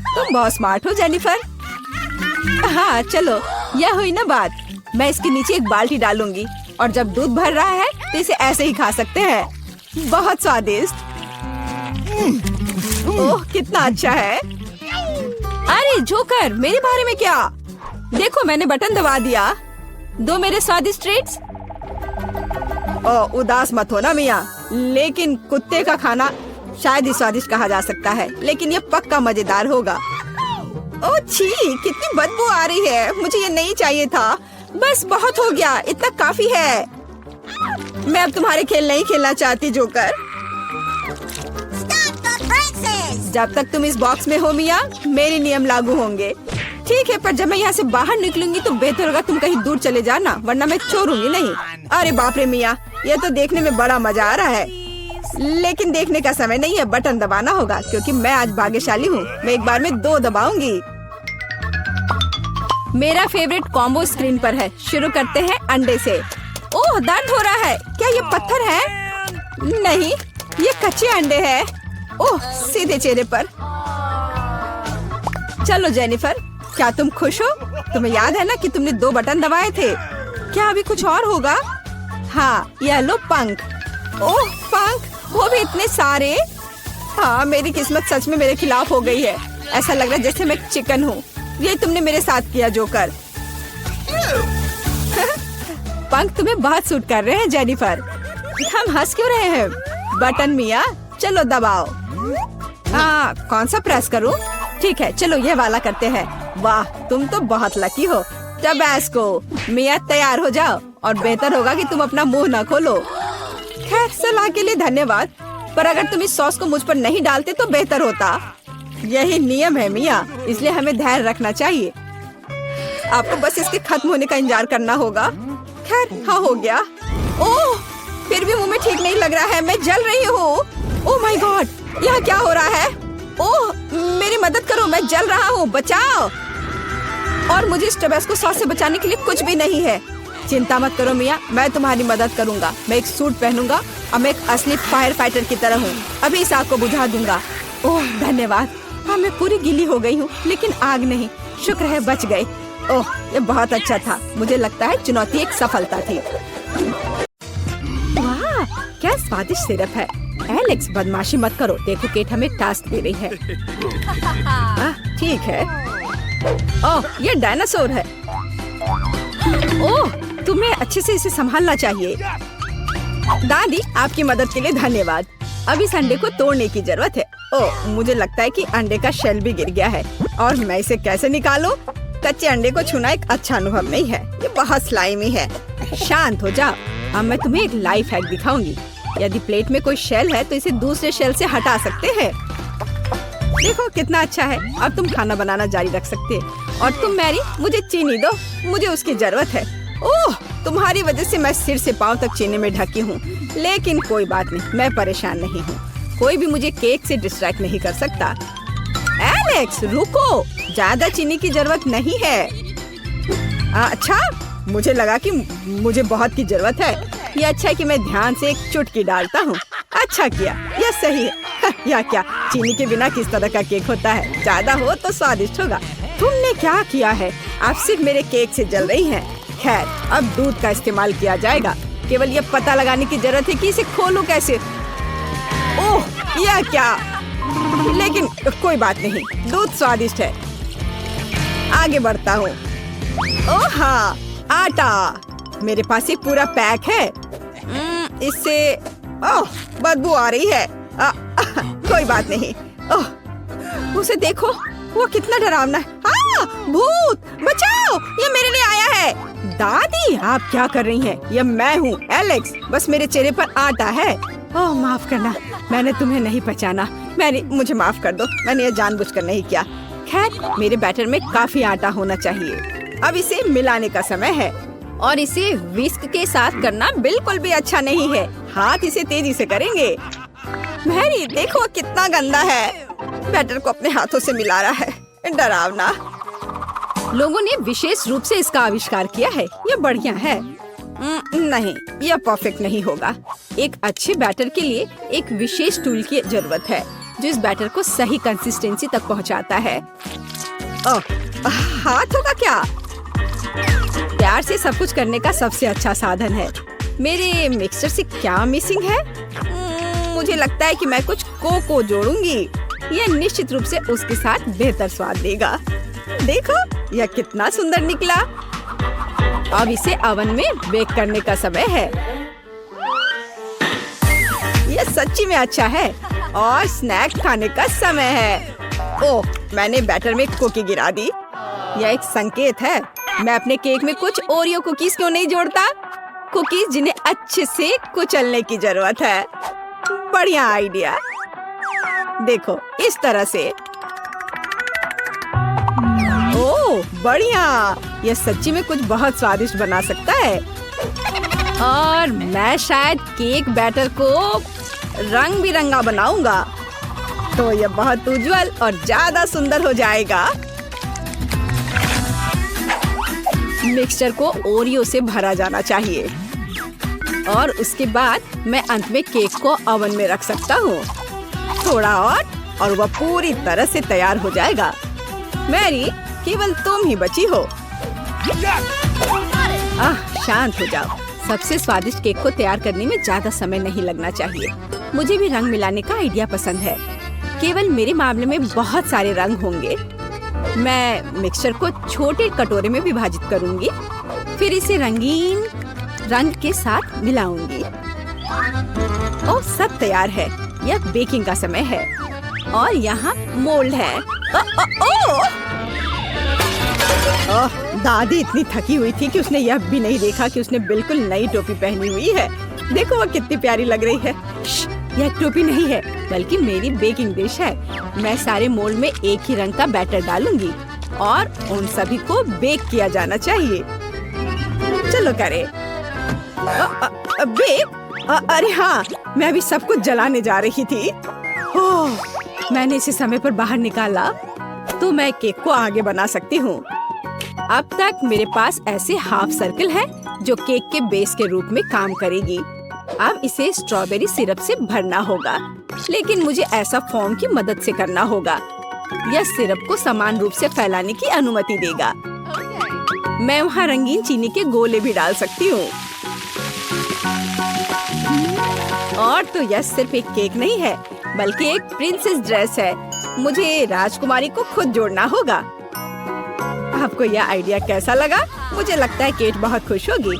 तुम बहुत स्मार्ट हो जेनिफर। हाँ चलो, यह हुई ना बात। मैं इसके नीचे एक बाल्टी डालूंगी और जब दूध भर रहा है तो इसे ऐसे ही खा सकते हैं। बहुत स्वादिष्ट। ओह कितना अच्छा है। अरे जोकर, मेरे बारे में क्या? देखो, मैंने बटन दबा दिया। दो मेरे स्वादिष्ट ट्रीट्स। उदास मत हो ना मिया, लेकिन कुत्ते का खाना शायद ही स्वादिष्ट कहा जा सकता है, लेकिन ये पक्का मजेदार होगा। ओह छी, कितनी बदबू आ रही है। मुझे ये नहीं चाहिए था। बस बहुत हो गया, इतना काफी है। मैं अब तुम्हारे खेल नहीं खेलना चाहती जोकर। जब तक तुम इस बॉक्स में हो मिया, मेरे नियम लागू होंगे। ठीक है, पर जब मैं यहाँ से बाहर निकलूंगी तो बेहतर होगा तुम कहीं दूर चले जाना, वरना मैं छोड़ूंगी नहीं। अरे बाप रे मिया, ये तो देखने में बड़ा मजा आ रहा है, लेकिन देखने का समय नहीं है। बटन दबाना होगा, क्योंकि मैं आज भाग्यशाली हूँ। मैं एक बार में 2 दबाऊंगी। मेरा फेवरेट कॉम्बो स्क्रीन पर है। शुरू करते हैं अंडे से। ओह दर्द हो रहा है। क्या ये पत्थर है? नहीं, ये कच्चे अंडे हैं। ओह सीधे चेहरे पर। चलो जेनिफर, क्या तुम खुश हो? तुम्हें याद है ना कि तुमने 2 बटन दबाए थे? क्या अभी कुछ और होगा? हाँ, यह लो पंख। ओह पंख, वो भी इतने सारे। हाँ, मेरी किस्मत सच में मेरे खिलाफ हो गई है। ऐसा लग रहा है जैसे मैं चिकन हूँ। ये तुमने मेरे साथ किया जोकर। पंख तुम्हें बहुत सूट कर रहे हैं जेनिफर। हम हंस क्यों रहे हैं? बटन मिया, चलो दबाओ। कौन सा प्रेस करूं? ठीक है, चलो ये वाला करते हैं। वाह, तुम तो बहुत लकी हो। टबैस्को। मिया तैयार हो जाओ, और बेहतर होगा कि तुम अपना मुंह न खोलो। खैर, सलाह के लिए धन्यवाद, पर अगर तुम इस सॉस को मुझ पर नहीं डालते तो बेहतर होता। यही नियम है मिया, इसलिए हमें धैर्य रखना चाहिए। आपको बस इसके खत्म होने का इंतजार करना होगा। खैर हाँ हो गया। ओह फिर भी मुंह में ठीक नहीं लग रहा है, मैं जल रही हूँ। ओह माय गॉड, यहाँ क्या हो रहा है? ओह मेरी मदद करो, मैं जल रहा हूँ, बचाओ। और मुझे इस टबैस्को सॉस से बचाने के लिए कुछ भी नहीं है। चिंता मत करो मिया, मैं तुम्हारी मदद करूंगा। मैं एक सूट पहनूंगा और मैं एक असली फायर फाइटर की तरह हूँ। अभी इस आग को बुझा दूंगा। ओह धन्यवाद। हाँ मैं पूरी गीली हो गई हूँ लेकिन आग नहीं, शुक्र है बच गए। ओह ये बहुत अच्छा था। मुझे लगता है चुनौती एक सफलता थी। वाह क्या स्वादिष्ट सिरप है। एलेक्स बदमाशी मत करो, देखो केट हमें टास्क दे रही है। ठीक है। ओह ये डायनासोर है। ओह तुम्हें अच्छे से इसे संभालना चाहिए। दादी आपकी मदद के लिए धन्यवाद। अब इस अंडे को तोड़ने की जरूरत है। ओह मुझे लगता है कि अंडे का शेल भी गिर गया है और मैं इसे कैसे निकालूं? कच्चे अंडे को छूना एक अच्छा अनुभव नहीं है, ये बहुत स्लाइमी है। शांत हो जाओ, अब मैं तुम्हें एक लाइफ हैक दिखाऊंगी। यदि प्लेट में कोई शेल है तो इसे दूसरे शेल से हटा सकते हैं। देखो कितना अच्छा है। अब तुम खाना बनाना जारी रख सकते हैं। और तुम मैरी मुझे चीनी दो, मुझे उसकी जरूरत है। ओह तुम्हारी वजह से मैं सिर से पाँव तक चीनी में ढकी हूँ, लेकिन कोई बात नहीं, मैं परेशान नहीं हूँ। कोई भी मुझे केक से डिस्ट्रैक्ट नहीं कर सकता। एलेक्स रुको, ज्यादा चीनी की जरूरत नहीं है। अच्छा मुझे लगा कि मुझे बहुत की जरूरत है। ये अच्छा है कि मैं ध्यान से एक चुटकी डालता हूँ। अच्छा किया, यह सही है। या क्या चीनी के बिना किस तरह का केक होता है? ज्यादा हो तो स्वादिष्ट होगा। तुमने क्या किया है? आप सिर्फ मेरे केक से जल रही हैं। खैर अब दूध का इस्तेमाल किया जाएगा। केवल ये पता लगाने की जरूरत है कि इसे खोलूं कैसे। ओह यह क्या? लेकिन कोई बात नहीं, दूध स्वादिष्ट है। आगे बढ़ता हूँ। ओह हाँ आटा, मेरे पास एक पूरा पैक है। इससे ओह बदबू आ रही है। कोई बात नहीं। ओह उसे देखो, वो कितना डरावना है। हाँ भूत बचाओ, ये मेरे लिए आया है। दादी आप क्या कर रही हैं? ये मैं हूँ एलेक्स, बस मेरे चेहरे पर आटा है। ओह माफ करना, मैंने तुम्हें नहीं पहचाना। मुझे माफ कर दो, मैंने ये जानबूझकर नहीं किया। खैर मेरे बैटर में काफी आटा होना चाहिए। अब इसे मिलाने का समय है और इसे विस्क के साथ करना बिल्कुल भी अच्छा नहीं है। हाथ इसे तेजी से करेंगे। मैरी देखो कितना गंदा है। बैटर को अपने हाथों से मिला रहा है, डरावना। लोगों ने विशेष रूप से इसका आविष्कार किया है। ये बढ़िया है। नहीं यह परफेक्ट नहीं होगा। एक अच्छे बैटर के लिए एक विशेष टूल की जरूरत है जो इस बैटर को सही कंसिस्टेंसी तक पहुंचाता है। हाथ होगा क्या? प्यार से सब कुछ करने का सबसे अच्छा साधन है। मेरे मिक्सचर से क्या मिसिंग है? मुझे लगता है कि मैं कुछ कोको जोड़ूंगी। यह निश्चित रूप से उसके साथ बेहतर स्वाद देगा। देखो यह कितना सुंदर निकला। अब इसे ओवन में बेक करने का समय है। यह सच्ची में अच्छा है और स्नैक खाने का समय है। ओह मैंने बैटर में कुकी गिरा दी। यह एक संकेत है। मैं अपने केक में कुछ ओरियो कुकीज क्यों नहीं जोड़ता? कुकीज जिन्हें अच्छे से कुचलने की जरूरत है। बढ़िया आइडिया। देखो इस तरह से। ओह बढ़िया, यह सच्ची में कुछ बहुत स्वादिष्ट बना सकता है। और मैं शायद केक बैटर को रंग बिरंगा बनाऊंगा तो यह बहुत उज्जवल और ज्यादा सुंदर हो जाएगा। मिक्सचर को ओरियो से भरा जाना चाहिए और उसके बाद मैं अंत में केक को ओवन में रख सकता हूँ। थोड़ा और वह पूरी तरह से तैयार हो जाएगा। मैरी केवल तुम ही बची हो। शांत हो जाओ। सबसे स्वादिष्ट केक को तैयार करने में ज्यादा समय नहीं लगना चाहिए। मुझे भी रंग मिलाने का आइडिया पसंद है। केवल मेरे मामले में बहुत सारे रंग होंगे। मैं मिक्सचर को छोटे कटोरे में विभाजित करूंगी, फिर इसे रंगीन रंग के साथ मिलाऊंगी। ओह सब तैयार है। यह बेकिंग का समय है और यहाँ मोल्ड है। ओह दादी इतनी थकी हुई थी कि उसने यह भी नहीं देखा कि उसने बिल्कुल नई टोपी पहनी हुई है। देखो वह कितनी प्यारी लग रही है। यह टोपी नहीं है बल्कि मेरी बेकिंग डिश है। मैं सारे मोल्ड में एक ही रंग का बैटर डालूंगी और उन सभी को बेक किया जाना चाहिए। चलो करें। बेक? अरे हाँ, मैं अभी सब कुछ जलाने जा रही थी। ओह, मैंने इसे समय पर बाहर निकाला तो मैं केक को आगे बना सकती हूँ। अब तक मेरे पास ऐसे हाफ सर्कल है जो केक के बेस के रूप में काम करेगी। अब इसे स्ट्रॉबेरी सिरप से भरना होगा, लेकिन मुझे ऐसा फोम की मदद से करना होगा। यह सिरप को समान रूप से फैलाने की अनुमति देगा। मैं वहाँ रंगीन चीनी के गोले भी डाल सकती हूँ। और तो यह सिर्फ एक केक नहीं है बल्कि एक प्रिंसेस ड्रेस है। मुझे राजकुमारी को खुद जोड़ना होगा। आपको यह आइडिया कैसा लगा? मुझे लगता है केट बहुत खुश होगी।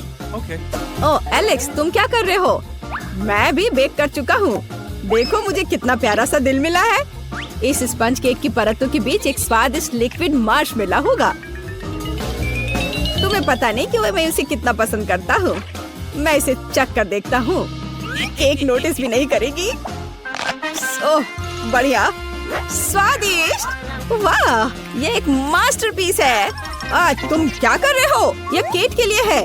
ओह एलेक्स, तुम क्या कर रहे हो? मैं भी बेक कर चुका हूँ। देखो मुझे कितना प्यारा सा दिल मिला है। इस स्पंज केक की परतों के बीच एक स्वादिष्ट लिक्विड मार्शमेलो होगा। तुम्हें पता नहीं कि मैं उसे कितना पसंद करता हूँ। मैं इसे चख कर देखता हूँ। केक नोटिस भी नहीं करेगी। ओह बढ़िया, स्वादिष्ट। वाह, ये एक मास्टरपीस है। तुम क्या कर रहे हो? यह केक के लिए है।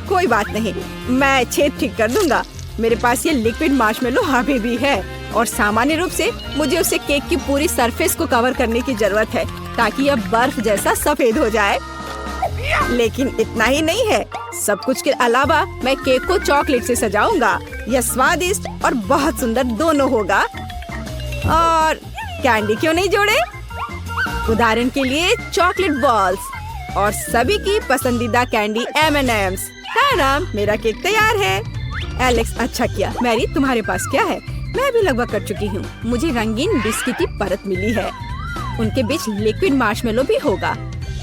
कोई बात नहीं, मैं छेद ठीक कर दूंगा। मेरे पास ये लिक्विड मार्शमेलो अभी भी है और सामान्य रूप से मुझे उसे केक की पूरी सरफेस को कवर करने की जरूरत है ताकि यह बर्फ जैसा सफेद हो जाए। लेकिन इतना ही नहीं है, सब कुछ के अलावा मैं केक को चॉकलेट से सजाऊंगा। यह स्वादिष्ट और बहुत सुंदर दोनों होगा। और कैंडी क्यों नहीं जोड़े? उदाहरण के लिए चॉकलेट बॉल्स और सभी की पसंदीदा कैंडी M&M's। ताराम, मेरा केक तैयार है। एलेक्स, अच्छा किया। मैरी, तुम्हारे पास क्या है? मैं भी लगभग कर चुकी हूँ। मुझे रंगीन बिस्किट की परत मिली है। उनके बीच लिक्विड मार्शमेलो भी होगा।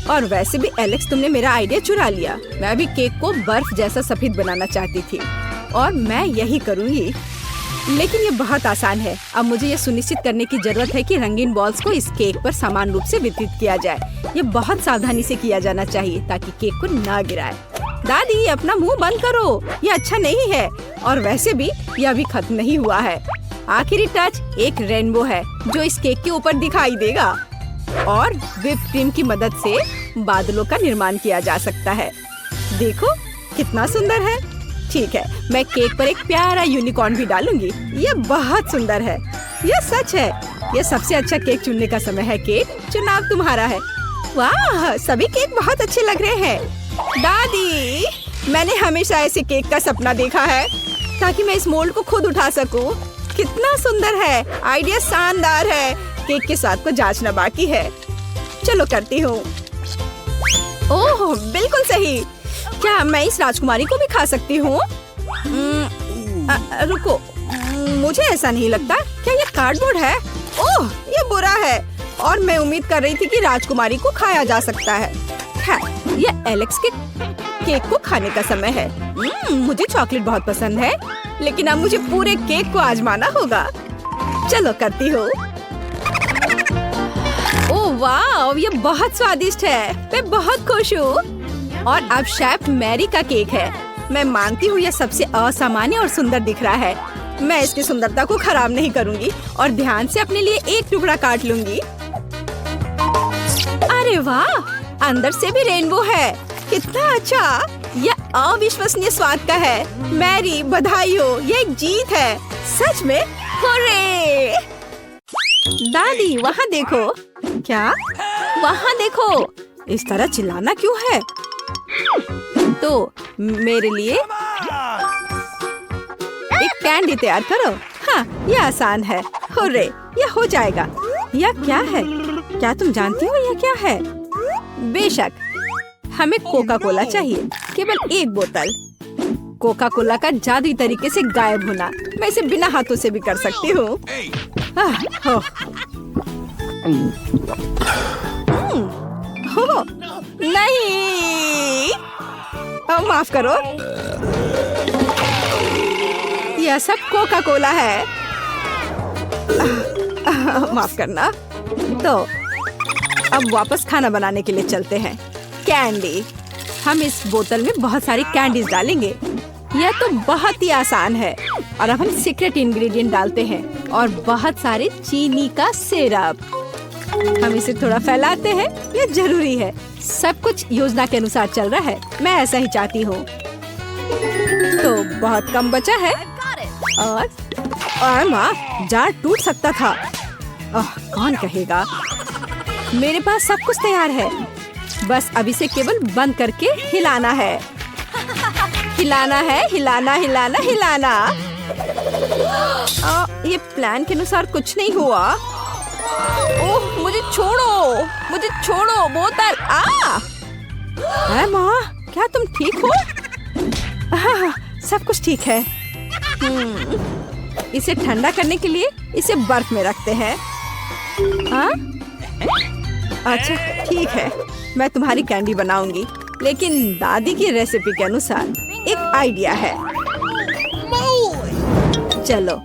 और वैसे भी एलेक्स, तुमने मेरा आइडिया चुरा लिया। मैं भी केक को बर्फ जैसा सफेद बनाना चाहती थी और मैं यही करूँगी। लेकिन ये बहुत आसान है। अब मुझे ये सुनिश्चित करने की जरूरत है कि रंगीन बॉल्स को इस केक पर समान रूप से वितरित किया जाए। ये बहुत सावधानी से किया जाना चाहिए ताकि केक को ना गिराए। दादी, अपना मुंह बंद करो, ये अच्छा नहीं है। और वैसे भी यह अभी खत्म नहीं हुआ है। आखिरी टच एक रेनबो है जो इस केक के ऊपर दिखाई देगा और व्हिप क्रीम की मदद से बादलों का निर्माण किया जा सकता है। देखो कितना सुंदर है। ठीक है, मैं केक पर एक प्यारा यूनिकॉर्न भी डालूंगी। यह बहुत सुंदर है। यह सच है। यह सबसे अच्छा केक चुनने का समय है। केक, चुनाव तुम्हारा है। वाह, सभी केक बहुत अच्छे लग रहे हैं। दादी, मैंने हमेशा ऐसे केक का सपना देखा है ताकि मैं इस मोल्ड को खुद उठा सकूं। कितना सुंदर है। आइडिया शानदार है। केक के साथ को जांचना बाकी है। चलो करती हूँ। ओह बिल्कुल सही। क्या मैं इस राजकुमारी को भी खा सकती हूँ? रुको, मुझे ऐसा नहीं लगता। क्या ये कार्डबोर्ड है? ओह, ये बुरा है और मैं उम्मीद कर रही थी कि राजकुमारी को खाया जा सकता है। ये एलेक्स के केक को खाने का समय है। मुझे चॉकलेट बहुत पसंद है, लेकिन अब मुझे पूरे केक को आजमाना होगा। चलो करती हूँ। ओह वाह, ये बहुत स्वादिष्ट है। मैं बहुत खुश हूँ। और अब शेफ मैरी का केक है। मैं मानती हूँ यह सबसे असामान्य और सुंदर दिख रहा है। मैं इसकी सुंदरता को खराब नहीं करूँगी और ध्यान से अपने लिए एक टुकड़ा काट लूँगी। अरे वाह, अंदर से भी रेनबो है। कितना अच्छा। यह अविश्वसनीय स्वाद का है। मैरी, बधाई हो, ये एक जीत है। सच में, हुर्रे! दादी, वहाँ देखो। क्या? वहाँ देखो। इस तरह चिल्लाना क्यों है? तो मेरे लिए एक कैंडी तैयार करो। हाँ, यह आसान है। हुर्रे, यह हो जाएगा। यह क्या है? क्या तुम जानती हो यह क्या है? बेशक, हमें कोका कोला चाहिए। केवल एक बोतल। कोका कोला का जादुई तरीके से गायब होना। मैं इसे बिना हाथों से भी कर सकती हूँ। नहीं, माफ करो। यह सब कोका कोला है। माफ करना। तो अब वापस खाना बनाने के लिए चलते हैं। कैंडी, हम इस बोतल में बहुत सारी कैंडीज डालेंगे। यह तो बहुत ही आसान है। और अब हम सीक्रेट इंग्रेडिएंट डालते हैं और बहुत सारे चीनी का सिरप। हम इसे थोड़ा फैलाते हैं, यह जरूरी है। सब कुछ योजना के अनुसार चल रहा है, मैं ऐसा ही चाहती हूँ। तो बहुत कम बचा है और माँ, जार टूट सकता था। कौन कहेगा। मेरे पास सब कुछ तैयार है, बस अब इसे केवल बंद करके हिलाना है। हिलाना है, हिलाना हिलाना हिलाना। ये प्लान के अनुसार कुछ नहीं हुआ। ओह, मुझे छोड़ो बोतल। माँ, क्या तुम ठीक हो? सब कुछ ठीक है। इसे ठंडा करने के लिए इसे बर्फ में रखते हैं। अच्छा ठीक है, मैं तुम्हारी कैंडी बनाऊंगी, लेकिन दादी की रेसिपी के अनुसार। एक आइडिया है। चलो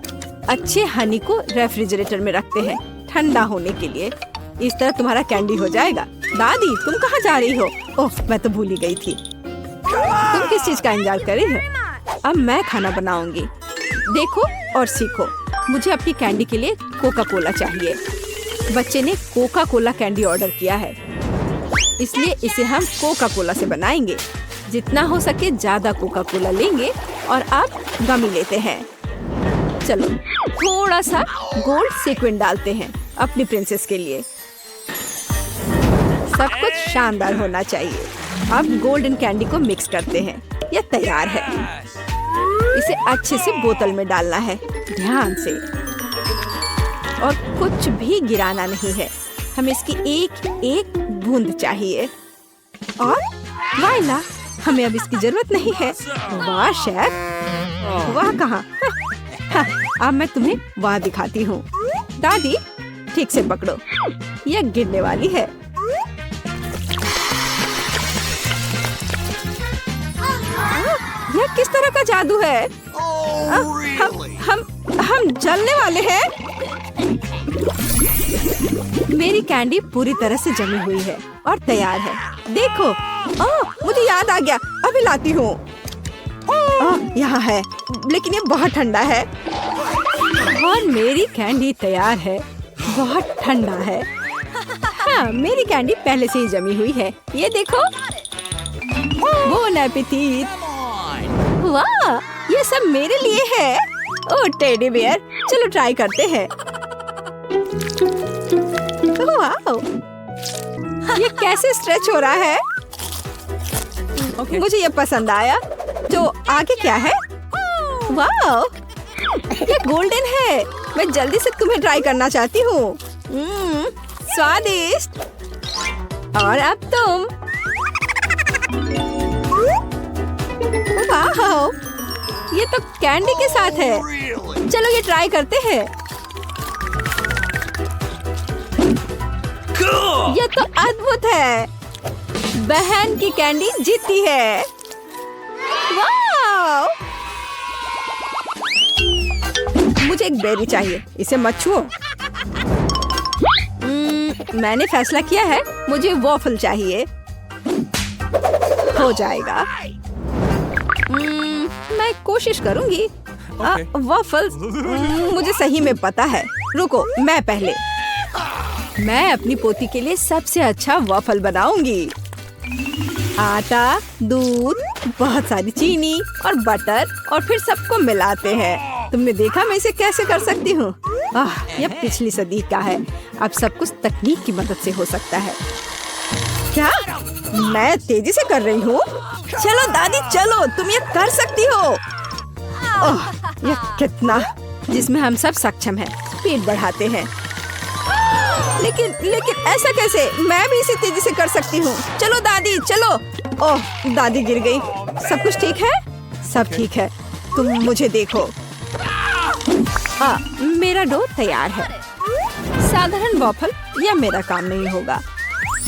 अच्छे हनी को रेफ्रिजरेटर में रखते हैं ठंडा होने के लिए। इस तरह तुम्हारा कैंडी हो जाएगा। दादी, तुम कहाँ जा रही हो? ओह, मैं तो भूल ही गई थी। तुम किस चीज का इंतजार कर रही हो? अब मैं खाना बनाऊंगी। देखो और सीखो। मुझे अपनी कैंडी के लिए कोका कोला चाहिए। बच्चे ने कोका कोला कैंडी ऑर्डर किया है, इसलिए इसे हम कोका कोला से बनाएंगे। जितना हो सके ज्यादा कोका कोला लेंगे और अब गमी लेते हैं। चलो थोड़ा सा गोल्ड सीक्वेंस डालते हैं अपनी प्रिंसेस के लिए। सब कुछ शानदार होना चाहिए। अब गोल्डन कैंडी को मिक्स करते हैं। यह तैयार है। इसे अच्छे से बोतल में डालना है, ध्यान से, और कुछ भी गिराना नहीं है। हमें इसकी एक एक बूंद चाहिए। और वाइला, हमें अब इसकी जरूरत नहीं है। वाह शेफ, वाह कहाँ। अब मैं तुम्हें वहाँ दिखाती हूँ। दादी, ठीक से पकड़ो, यह गिरने वाली है। यह किस तरह का जादू है? हम जलने वाले हैं। मेरी कैंडी पूरी तरह से जमी हुई है और तैयार है। देखो, मुझे याद आ गया, अभी लाती हूँ। यहाँ है, लेकिन ये बहुत ठंडा है। और मेरी कैंडी तैयार है, बहुत ठंडा है। हाँ, मेरी कैंडी पहले से ही जमी हुई है। ये देखो। Bone appétit. वाह, ये सब मेरे लिए है। ओह टेडी बियर, चलो ट्राई करते हैं। वाह, ये कैसे स्ट्रेच हो रहा है। मुझे ये पसंद आया। तो आगे क्या है? वाह, ये गोल्डन है। मैं जल्दी से तुम्हें ट्राई करना चाहती हूँ। स्वादिष्ट। और अब तुम। वाह, ये तो कैंडी के साथ है। चलो ये ट्राई करते हैं। ये तो अद्भुत है। बहन की कैंडी जीती है। वाह! मुझे एक बेरी चाहिए, इसे मत छुओ। मैंने फैसला किया है, मुझे वॉफल चाहिए। हो जाएगा। मैं कोशिश करूंगी। वॉफल्स मुझे सही में पता है। रुको, मैं पहले। मैं अपनी पोती के लिए सबसे अच्छा वॉफल बनाऊंगी। आटा, दूध, बहुत सारी चीनी और बटर, और फिर सबको मिलाते हैं। तुमने देखा मैं इसे कैसे कर सकती हूँ? यह पिछली सदी का है। अब सब कुछ तकनीक की मदद से हो सकता है। क्या मैं तेजी से कर रही हूँ? चलो दादी, चलो, तुम ये कर सकती हो। यह कितना, जिसमें हम सब सक्षम हैं। स्पीड बढ़ाते हैं। लेकिन ऐसा कैसे? मैं भी इसे तेजी से कर सकती हूँ। चलो दादी, चलो। ओह, दादी गिर गई। सब कुछ ठीक है? सब ठीक है। तुम मुझे देखो। मेरा डो तैयार है। साधारण वॉफल यह मेरा काम नहीं होगा।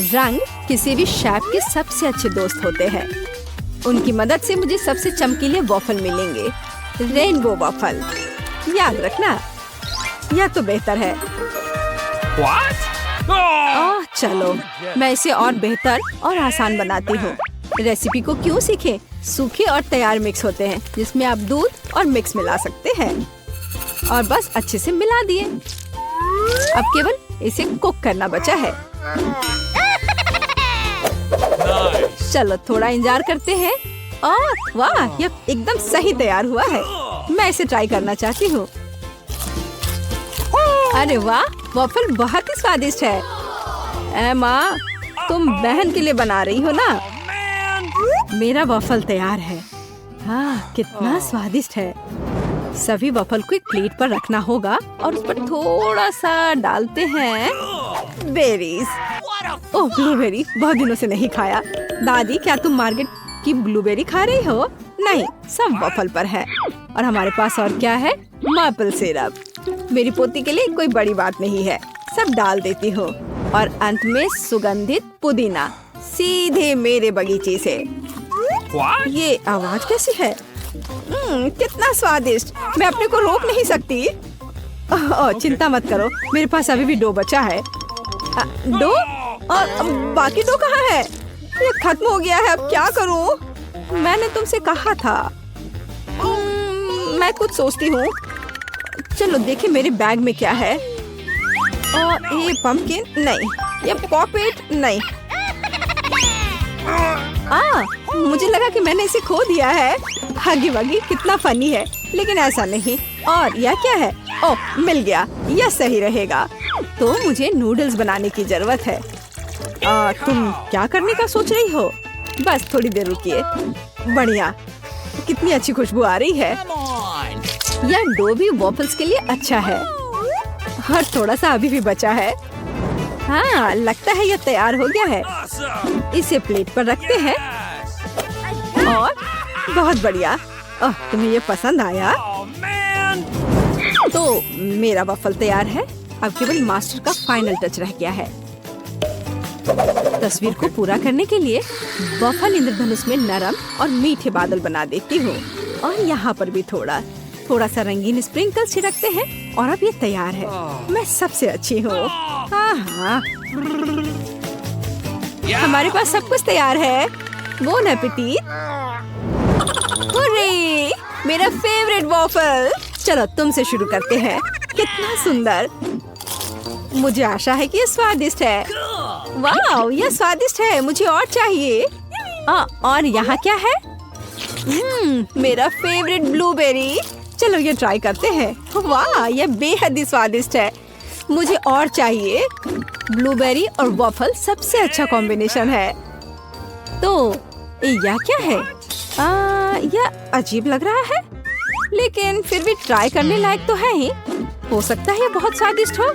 रंग किसी भी शेफ के सबसे अच्छे दोस्त होते हैं। उनकी मदद से मुझे सबसे चमकीले वॉफल मिलेंगे। रेनबो वॉफल, याद रखना, यह तो बेहतर है। चलो मैं इसे और बेहतर और आसान बनाती हूँ। रेसिपी को क्यों सीखें? सूखे और तैयार मिक्स होते हैं जिसमें आप दूध और मिक्स मिला सकते हैं और बस अच्छे से मिला दिए। अब केवल इसे कुक करना बचा है। चलो थोड़ा इंतजार करते हैं। और वाह, यह एकदम सही तैयार हुआ है। मैं इसे ट्राई करना चाहती हूँ। अरे वाह, वॉफल बहुत ही स्वादिष्ट है। माँ, तुम बहन के लिए बना रही हो ना? मेरा वॉफल तैयार है। हाँ, कितना स्वादिष्ट है। सभी वॉफल को एक प्लेट पर रखना होगा और उस पर थोड़ा सा डालते हैं बेरीज। ओह, ब्लूबेरी बहुत दिनों से नहीं खाया। दादी, क्या तुम मार्केट की ब्लूबेरी खा रही हो? नहीं, सब वॉफल पर है। और हमारे पास और क्या है? Maple syrup. मेरी पोती के लिए कोई बड़ी बात नहीं है, सब डाल देती हूँ। और अंत में सुगंधित पुदीना सीधे मेरे बगीचे से। ये आवाज कैसी है? कितना स्वादिष्ट। मैं अपने को रोक नहीं सकती। चिंता मत करो, मेरे पास अभी भी डो बचा है। डो? और बाकी डो कहाँ है? ये खत्म हो गया है, अब क्या करूँ? मैंने तुमसे कहा था। मैं कुछ सोचती हूँ। चलो देखें मेरे बैग में क्या है। और ये पंपकिन नहीं, ये पॉपेट नहीं। मुझे लगा कि मैंने इसे खो दिया है। हगी वगी, कितना फनी है, लेकिन ऐसा नहीं। और यह क्या है? ओह, मिल गया, यह सही रहेगा। तो मुझे नूडल्स बनाने की जरूरत है। तुम क्या करने का सोच रही हो? बस थोड़ी देर रुकिए। बढ़िया, कितनी अच्छी खुशबू आ रही है। यह डो भी वॉफल्स के लिए अच्छा है। और थोड़ा सा अभी भी बचा है। हाँ, लगता है यह तैयार हो गया है। इसे प्लेट पर रखते हैं। और बहुत बढ़िया। तुम्हें ये पसंद आया? तो मेरा वॉफल तैयार है। अब केवल मास्टर का फाइनल टच रह गया है। तस्वीर को पूरा करने के लिए वॉफल इंद्रधनुष में नरम और मीठे बादल बना देती हूँ। और यहाँ पर भी थोड़ा सा रंगीन स्प्रिंकल छिड़कते हैं और अब ये तैयार है। मैं सबसे अच्छी हूँ। हाँ, हमारे पास सब कुछ तैयार है। Bone appétit. हुर्रे, मेरा फेवरेट वॉफल। चलो तुमसे शुरू करते हैं। कितना सुंदर। मुझे आशा है कि ये स्वादिष्ट है। वाह, यह स्वादिष्ट है, मुझे और चाहिए। और यहाँ क्या है? मेरा फेवरेट ब्लूबेरी। चलो ये ट्राई करते हैं। वाह, यह बेहद ही स्वादिष्ट है, मुझे और चाहिए। ब्लूबेरी और वॉफल सबसे अच्छा कॉम्बिनेशन है। तो यह क्या है? यह अजीब लग रहा है, लेकिन फिर भी ट्राई करने लायक तो है ही। हो सकता है ये बहुत स्वादिष्ट हो।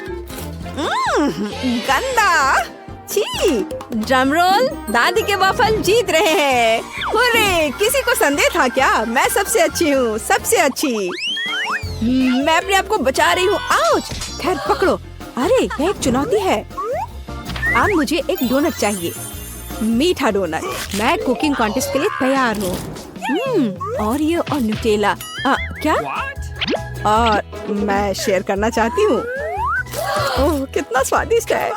गंदा। छी, ड्रम रोल। दादी के वॉफल जीत रहे हैं। हुर्रे, किसी को संदेह था क्या? मैं सबसे अच्छी हूँ, सबसे अच्छी। मैं अपने आप को बचा रही हूँ। आउच! खैर पकड़ो। अरे, यह एक चुनौती है। अब मुझे एक डोनट चाहिए, मीठा डोनट। मैं कुकिंग कॉन्टेस्ट के लिए तैयार हूँ। और ये और न्यूटेला। क्या? और मैं शेयर करना चाहती हूँ। ओह, कितना स्वादिष्ट है।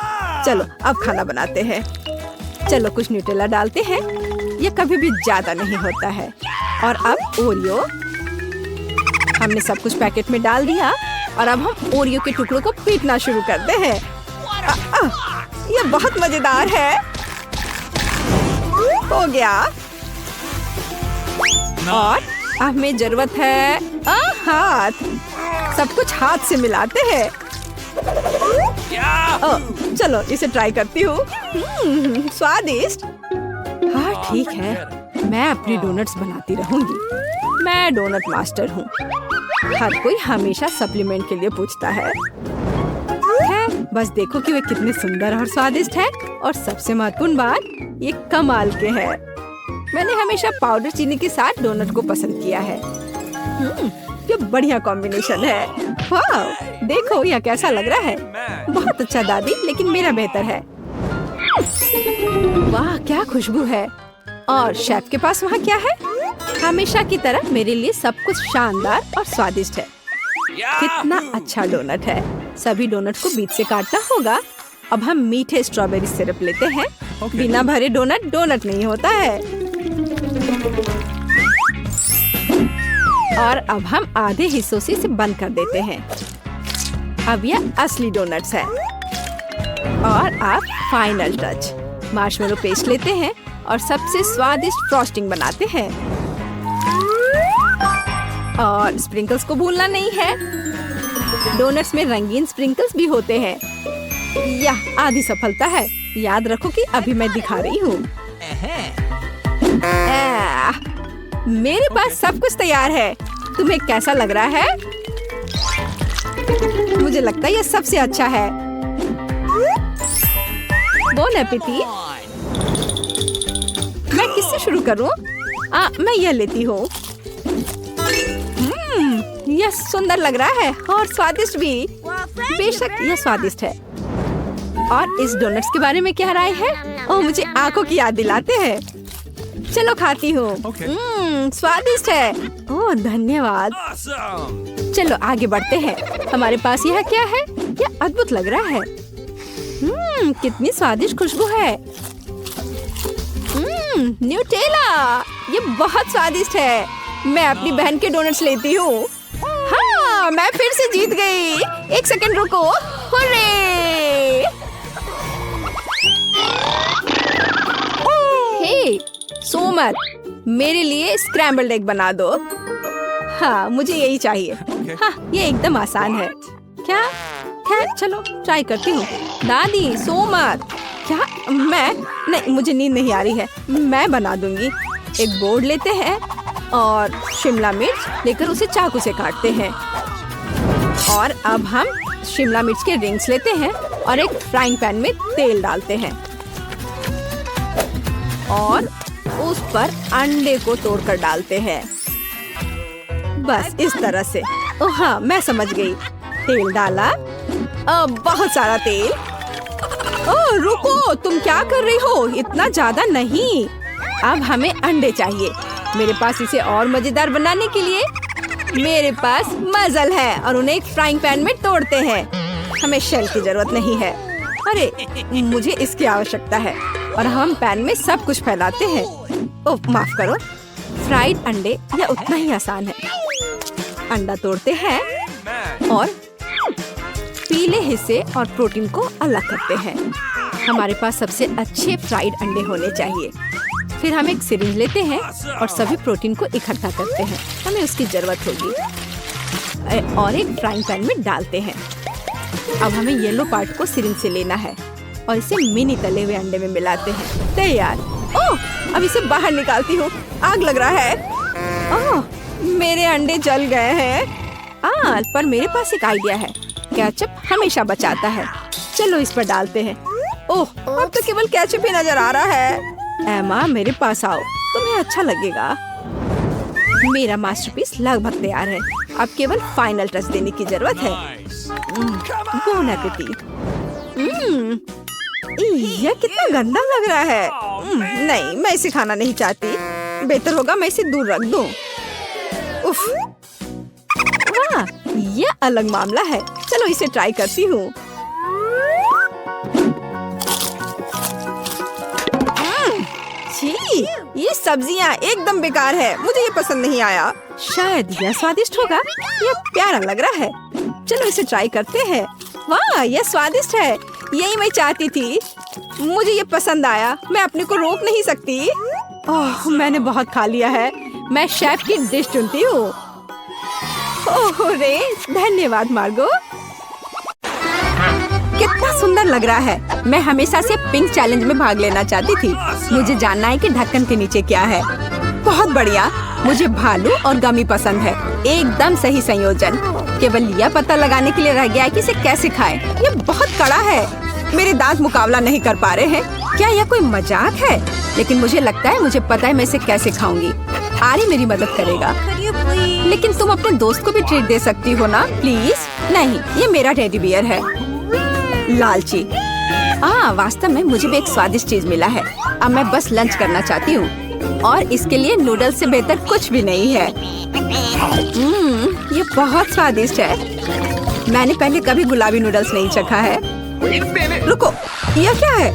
चलो अब खाना बनाते हैं। चलो कुछ न्यूटेला डालते हैं, ये कभी भी ज्यादा नहीं होता है। और अब ओरियो। हमने सब कुछ पैकेट में डाल दिया और अब हम ओरियो के टुकड़ों को पीटना शुरू करते हैं। ये बहुत मजेदार है। हो गया। और अब हमें जरूरत है हाथ। सब कुछ हाथ से मिलाते हैं। चलो इसे ट्राई करती हूँ। स्वादिष्ट। हाँ ठीक है, मैं अपनी डोनट्स बनाती रहूंगी। मैं डोनट मास्टर हूँ। हर कोई हमेशा सप्लीमेंट के लिए पूछता है। बस देखो कि वे कितने सुंदर और स्वादिष्ट है। और सबसे महत्वपूर्ण बात, ये कमाल के हैं। मैंने हमेशा पाउडर चीनी के साथ डोनट को पसंद किया है। ये बढ़िया कॉम्बिनेशन है। वाह, देखो यह कैसा लग रहा है। बहुत अच्छा दादी, लेकिन मेरा बेहतर है। वाह क्या खुशबू है। और शेफ के पास वहाँ क्या है? हमेशा की तरह मेरे लिए सब कुछ शानदार और स्वादिष्ट है। कितना अच्छा डोनट है। सभी डोनट को बीच से काटना होगा। अब हम मीठे स्ट्रॉबेरी सिरप लेते हैं। बिना भरे डोनट डोनट नहीं होता है। और अब हम आधे हिस्सों से इसे बंद कर देते हैं। अब यह असली डोनट्स है। और अब फाइनल टच, मार्शमेलो पेस्ट लेते हैं और सबसे स्वादिष्ट फ्रॉस्टिंग बनाते हैं। और स्प्रिंकल्स को भूलना नहीं है। डोनट्स में रंगीन स्प्रिंकल्स भी होते हैं। यह आधी सफलता है। याद रखो कि अभी मैं दिखा रही हूँ। मेरे पास सब कुछ तैयार है। तुम्हें कैसा लग रहा है? मुझे लगता है यह सबसे अच्छा है। बोन एपेटी। मैं किससे शुरू करूं? मैं यह लेती हूँ। यह सुंदर लग रहा है और स्वादिष्ट भी। बेशक यह स्वादिष्ट है। और इस डोनट्स के बारे में क्या राय है? ओह, मुझे आंखों की याद दिलाते हैं। चलो खाती हूँ। स्वादिष्ट है। ओह धन्यवाद। चलो आगे बढ़ते हैं। हमारे पास यह क्या है? यह अद्भुत लग रहा है। कितनी स्वादिष्ट खुशबू है। न्यूटेला, ये बहुत स्वादिष्ट है। मैं अपनी बहन के डोनट्स लेती हूँ। हाँ, मैं फिर से जीत गई। एक सेकंड रुको। हुर्रे! हे, सोमर, मेरे लिए स्क्रैम्बल्ड एग बना दो। हाँ, मुझे यही चाहिए। हाँ, ये एकदम आसान है। क्या? खैर चलो ट्राई करती हूँ। दादी, सोमर। क्या? मैं? नहीं, मुझे नींद नहीं आ रही है। मैं बना दूंगी। एक बोर्ड लेते हैं और शिमला मिर्च लेकर उसे चाकू से काटते हैं। और अब हम शिमला मिर्च के रिंग्स लेते हैं और एक फ्राइंग पैन में तेल डालते हैं और उस पर अंडे को तोड़कर डालते हैं। बस इस तरह से। ओह हाँ, मैं समझ गई। तेल डाला। बहुत सारा तेल। ओह रुको, तुम क्या कर रही हो? इतना ज्यादा नहीं। अब हमें अंडे चाहिए। मेरे पास इसे और मजेदार बनाने के लिए मेरे पास मजल है और उन्हें एक फ्राइंग पैन में तोड़ते हैं। हमें शेल की जरूरत नहीं है। अरे मुझे इसकी आवश्यकता है। और हम पैन में सब कुछ फैलाते हैं। ओह माफ करो। फ्राइड अंडे यह उतना ही आसान है। अंडा तोड़ते हैं और पीले हिस्से और प्रोटीन को अलग करते हैं। हमारे पास सबसे अच्छे फ्राइड अंडे होने चाहिए। फिर हम एक सिरिंज लेते हैं और सभी प्रोटीन को इकट्ठा करते हैं। हमें उसकी जरूरत होगी और एक फ्राइंग पैन में डालते हैं। अब हमें येलो पार्ट को सिरिंज से लेना है और इसे मिनी तले हुए अंडे में मिलाते हैं। तैयार। ओह, अब इसे बाहर निकालती हूँ। आग लग रहा है। ओह, मेरे अंडे जल गए हैं। पर मेरे पास एक आइडिया है। केचप हमेशा बचाता है। चलो इस पर डालते हैं। ओह, अब तो केवल केचप ही नजर आ रहा है। एमा, मेरे पास आओ, तुम्हें अच्छा लगेगा। मेरा मास्टरपीस लगभग तैयार है। अब केवल फाइनल टच देने की जरूरत है। बोन एपेटी। यह कितना गंदा लग रहा है। नहीं, मैं इसे खाना नहीं चाहती। बेहतर होगा मैं इसे दूर रख दूं। उफ, वाह, यह अलग मामला है। चलो इसे ट्राई करती हूँ। ये सब्जियाँ एकदम बेकार है। मुझे ये पसंद नहीं आया। शायद यह स्वादिष्ट होगा। यह प्यारा लग रहा है। चलो इसे ट्राई करते हैं। वाह, यह स्वादिष्ट है। यही मैं चाहती थी। मुझे ये पसंद आया। मैं अपने को रोक नहीं सकती। ओह, मैंने बहुत खा लिया है। मैं शेफ की डिश चुनती हूँ। ओह रे, धन्यवाद मार्गो। कितना सुंदर लग रहा है। मैं हमेशा से पिंक चैलेंज में भाग लेना चाहती थी। मुझे जानना है कि ढक्कन के नीचे क्या है। बहुत बढ़िया। मुझे भालू और गमी पसंद है। एकदम सही संयोजन। केवल यह पता लगाने के लिए रह गया है कि इसे कैसे खाएं। यह बहुत कड़ा है। मेरे दांत मुकाबला नहीं कर पा रहे हैं। क्या यह कोई मजाक है? लेकिन मुझे लगता है मुझे पता है मैं इसे कैसे खाऊंगी। आरी मेरी मदद करेगा। लेकिन तुम अपने दोस्त को भी ट्रीट दे सकती हो ना, प्लीज। नहीं, ये मेरा टेडी बियर है। लालची। वास्तव में मुझे भी एक स्वादिष्ट चीज मिला है। अब मैं बस लंच करना चाहती हूँ और इसके लिए नूडल्स से बेहतर कुछ भी नहीं है। ये बहुत स्वादिष्ट है। मैंने पहले कभी गुलाबी नूडल्स नहीं चखा है। रुको, यह क्या है?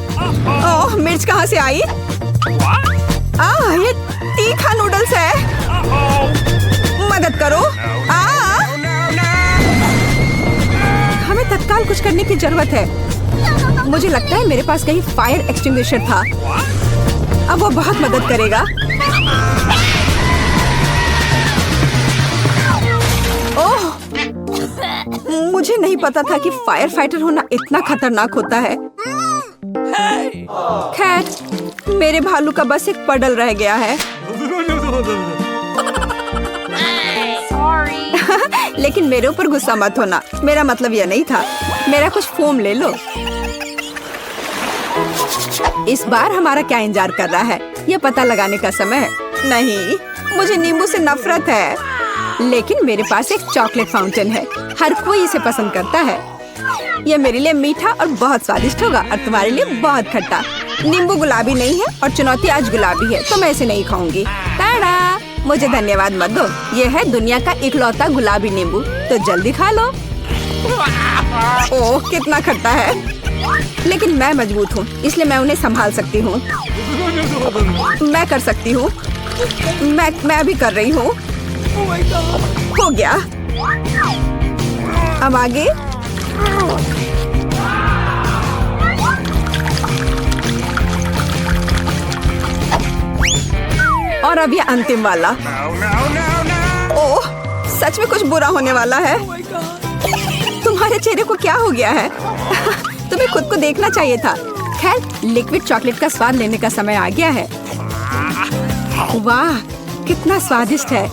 ओह, मिर्च कहाँ से आई? ये तीखा नूडल्स है। मदद करो। हमें तत्काल कुछ करने की जरूरत है। मुझे लगता है मेरे पास कहीं फायर एक्सटिंग्विशर था। अब वो बहुत मदद करेगा। ओह, मुझे नहीं पता था कि फायर फाइटर होना इतना खतरनाक होता है। खैर, मेरे भालू का बस एक पडल रह गया है। लेकिन मेरे ऊपर गुस्सा मत होना, मेरा मतलब यह नहीं था। मेरा कुछ फोम ले लो। इस बार हमारा क्या इंतजार कर रहा है, यह पता लगाने का समय है। नहीं, मुझे नींबू से नफरत है। लेकिन मेरे पास एक चॉकलेट फाउंटेन है, हर कोई इसे पसंद करता है। यह मेरे लिए मीठा और बहुत स्वादिष्ट होगा और तुम्हारे लिए बहुत खट्टा। नींबू गुलाबी नहीं है और चुनौती आज गुलाबी है, तो मैं इसे नहीं खाऊंगी। टाडा! मुझे धन्यवाद मत दो, यह है दुनिया का इकलौता गुलाबी नींबू, तो जल्दी खा लो। ओह, कितना खट्टा है। लेकिन मैं मजबूत हूँ, इसलिए मैं उन्हें संभाल सकती हूँ। मैं कर सकती हूँ। मैं अभी कर रही हूँ। हो गया। अब आगे। और अब ये अंतिम वाला। ओह, सच में कुछ बुरा होने वाला है। तुम्हारे चेहरे को क्या हो गया है? तुम्हें खुद को देखना चाहिए था। खैर, लिक्विड चॉकलेट का स्वाद लेने का समय आ गया है। वाह, कितना स्वादिष्ट है।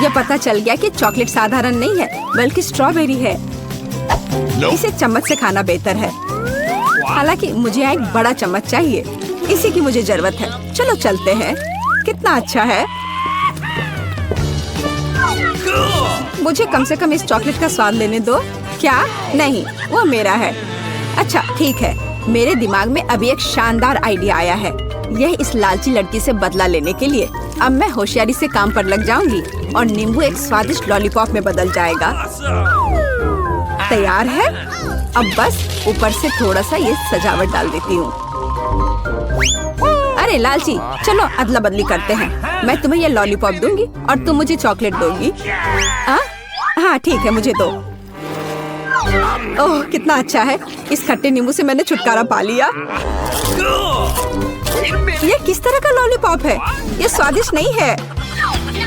यह पता चल गया कि चॉकलेट साधारण नहीं है, बल्कि स्ट्रॉबेरी है। इसे चम्मच से खाना बेहतर है। हालांकि मुझे एक बड़ा चम्मच चाहिए, इसी की मुझे जरूरत है। चलो चलते हैं। कितना अच्छा है। मुझे कम से कम इस चॉकलेट का स्वाद लेने दो। क्या? नहीं, वो मेरा है। अच्छा ठीक है, मेरे दिमाग में अभी एक शानदार आइडिया आया है। यह इस लालची लड़की से बदला लेने के लिए। अब मैं होशियारी से काम पर लग जाऊंगी और नींबू एक स्वादिष्ट लॉलीपॉप में बदल जाएगा। तैयार है? अब बस ऊपर से थोड़ा सा ये सजावट डाल देती हूँ। अरे लालची, चलो अदला बदली करते हैं। मैं तुम्हें ये लॉलीपॉप दूंगी और तुम मुझे चॉकलेट दोगी। हाँ ठीक है, मुझे दो। ओह, कितना अच्छा है। इस खट्टे नींबू से मैंने छुटकारा पा लिया। ये किस तरह का लॉलीपॉप है? ये स्वादिष्ट नहीं है।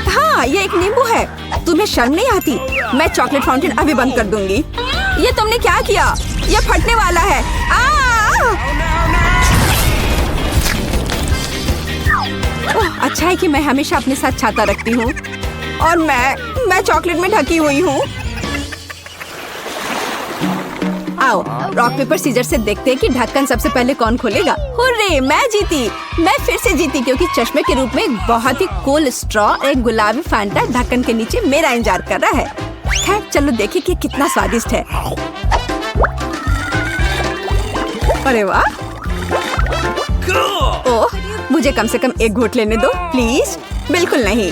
हाँ, ये एक नींबू है। तुम्हें शर्म नहीं आती? मैं चॉकलेट फाउंटेन अभी बंद कर दूंगी। ये तुमने क्या किया? ये फटने वाला है। ओह, अच्छा है कि मैं हमेशा अपने साथ छाता रखती हूँ और मैं चॉकलेट में ढकी हुई हूँ। आओ, रॉक पेपर सीजर से देखते हैं कि ढक्कन सबसे पहले कौन खोलेगा। हुर्रे, मैं जीती। मैं फिर से जीती क्योंकि चश्मे के रूप में एक बहुत ही कूल स्ट्रॉ और एक गुलाबी फैंटा ढक्कन के नीचे मेरा इंतजार कर रहा है। खैर, चलो देखें कि कितना स्वादिष्ट है। अरे वाह। ओह, मुझे कम से कम एक घूंट लेने दो प्लीज। बिल्कुल नहीं।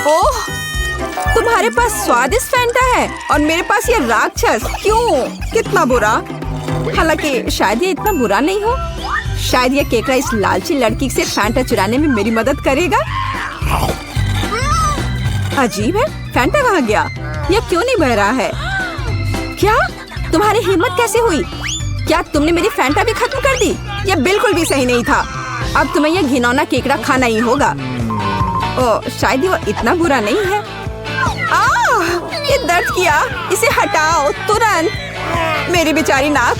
ओह, तुम्हारे पास स्वादिष्ट फैंटा है और मेरे पास ये राक्षस। क्यों? कितना बुरा। हालांकि शायद ये इतना बुरा नहीं हो। शायद ये केकड़ा इस लालची लड़की से फैंटा चुराने में मेरी मदद करेगा। अजीब है, फैंटा कहाँ गया? ये क्यों नहीं बह रहा है? क्या? तुम्हारी हिम्मत कैसे हुई? क्या तुमने मेरी फैंटा भी खत्म कर दी? ये बिल्कुल भी सही नहीं था। अब तुम्हें यह घिनौना केकड़ा खाना ही होगा। ओह, शायद वो इतना बुरा नहीं है। ये दर्द किया। इसे हटाओ तुरंत। मेरी बेचारी नाक।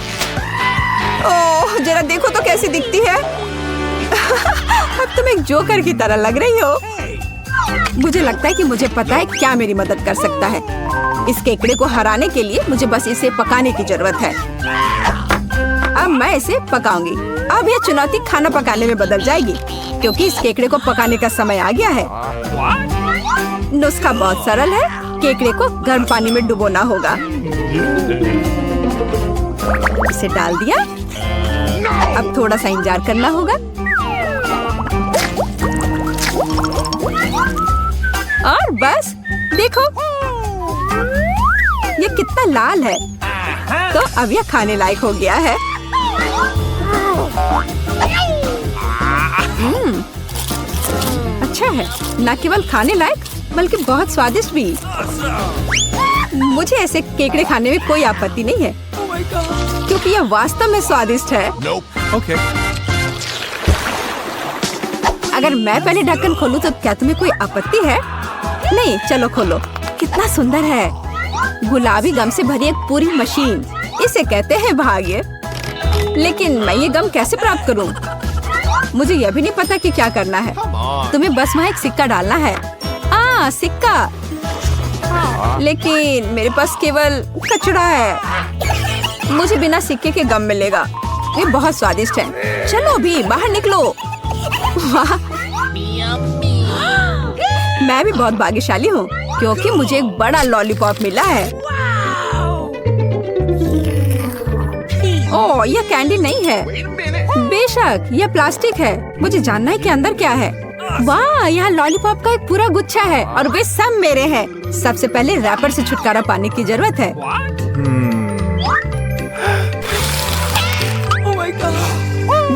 ओह, जरा देखो तो कैसी दिखती है। अब तुम एक जोकर की तरह लग रही हो। मुझे लगता है कि मुझे पता है क्या मेरी मदद कर सकता है। इस केकड़े को हराने के लिए मुझे बस इसे पकाने की जरूरत है। अब मैं इसे पकाऊंगी। अब यह चुनौती खाना पकाने में बदल जाएगी क्योंकि इस केकड़े को पकाने का समय आ गया है। नुस्खा बहुत सरल है। केकड़े को गर्म पानी में डुबोना होगा। इसे डाल दिया। अब थोड़ा सा इंतजार करना होगा और बस देखो ये कितना लाल है। तो अब यह खाने लायक हो गया है। अच्छा है, न केवल खाने लायक बल्कि बहुत स्वादिष्ट भी। मुझे ऐसे केकड़े खाने में कोई आपत्ति नहीं है, क्योंकि यह वास्तव में स्वादिष्ट है। Okay. अगर मैं पहले ढक्कन खोलूं तो क्या तुम्हें कोई आपत्ति है? नहीं, चलो खोलो। कितना सुंदर है, गुलाबी गम से भरी एक पूरी मशीन। इसे कहते हैं भाग्य। लेकिन मैं ये गम कैसे प्राप्त करूं? मुझे यह भी नहीं पता कि क्या करना है। तुम्हें बस वहाँ एक सिक्का डालना है। सिक्का। लेकिन मेरे पास केवल कचड़ा है। मुझे बिना सिक्के के गम मिलेगा। ये बहुत स्वादिष्ट है। चलो भी बाहर निकलो। वाह, मैं भी बहुत भाग्यशाली हूँ, क्योंकि मुझे एक बड़ा लॉलीपॉप मिला है। ओह, यह कैंडी नहीं है। बेशक, यह प्लास्टिक है। मुझे जानना है कि अंदर क्या है। वाह, यहाँ लॉलीपॉप का एक पूरा गुच्छा है और वे सब मेरे हैं। सबसे पहले रैपर से छुटकारा पाने की जरूरत है।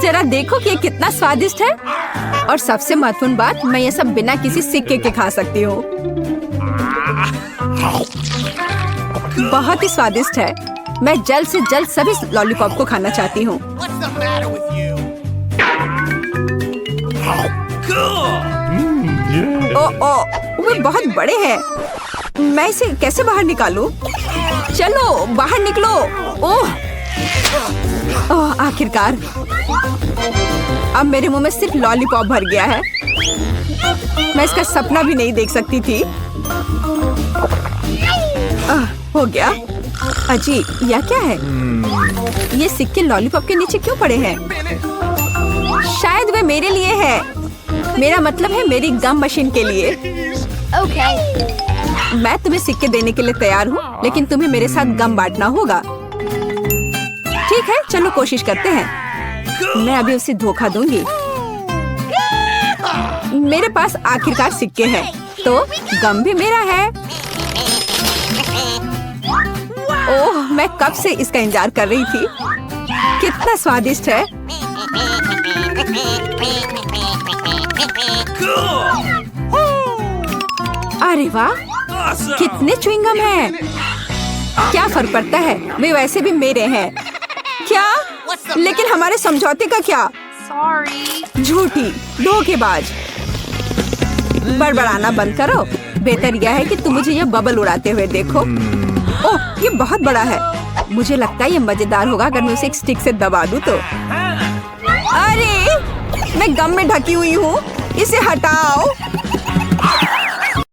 जरा देखो कि ये कितना स्वादिष्ट है। और सबसे महत्वपूर्ण बात, मैं ये सब बिना किसी सिक्के के खा सकती हूँ। बहुत ही स्वादिष्ट है। मैं जल्द से जल्द सभी लॉलीपॉप को खाना चाहती हूँ। वे बहुत बड़े हैं। मैं इसे कैसे बाहर निकालूं? चलो बाहर निकलो। ओह, आखिरकार अब मेरे मुंह में सिर्फ लॉलीपॉप भर गया है। मैं इसका सपना भी नहीं देख सकती थी। हो गया। अजी, यह क्या है? ये सिक्के लॉलीपॉप के नीचे क्यों पड़े हैं? शायद वे मेरे लिए है। मेरा मतलब है मेरी गम मशीन के लिए। मैं तुम्हें सिक्के देने के लिए तैयार हूँ, लेकिन तुम्हें मेरे साथ गम बांटना होगा। ठीक है, चलो कोशिश करते हैं। मैं अभी उसे धोखा दूंगी। मेरे पास आखिरकार सिक्के हैं, तो गम भी मेरा है। ओह, मैं कब से इसका इंतजार कर रही थी। कितना स्वादिष्ट है। अरे वाह, कितने च्युइंगम हैं। क्या फर्क पड़ता है, वे वैसे भी मेरे हैं। क्या? लेकिन हमारे समझौते का क्या? झूठी, धोखेबाज। बड़बड़ाना बंद करो। बेहतर यह है कि तुम मुझे यह बबल उड़ाते हुए देखो। ओह, ये बहुत बड़ा है। मुझे लगता है ये मजेदार होगा अगर मैं उसे एक स्टिक से दबा दूं तो। अरे, मैं गम में ढकी हुई हूँ। इसे हटाओ।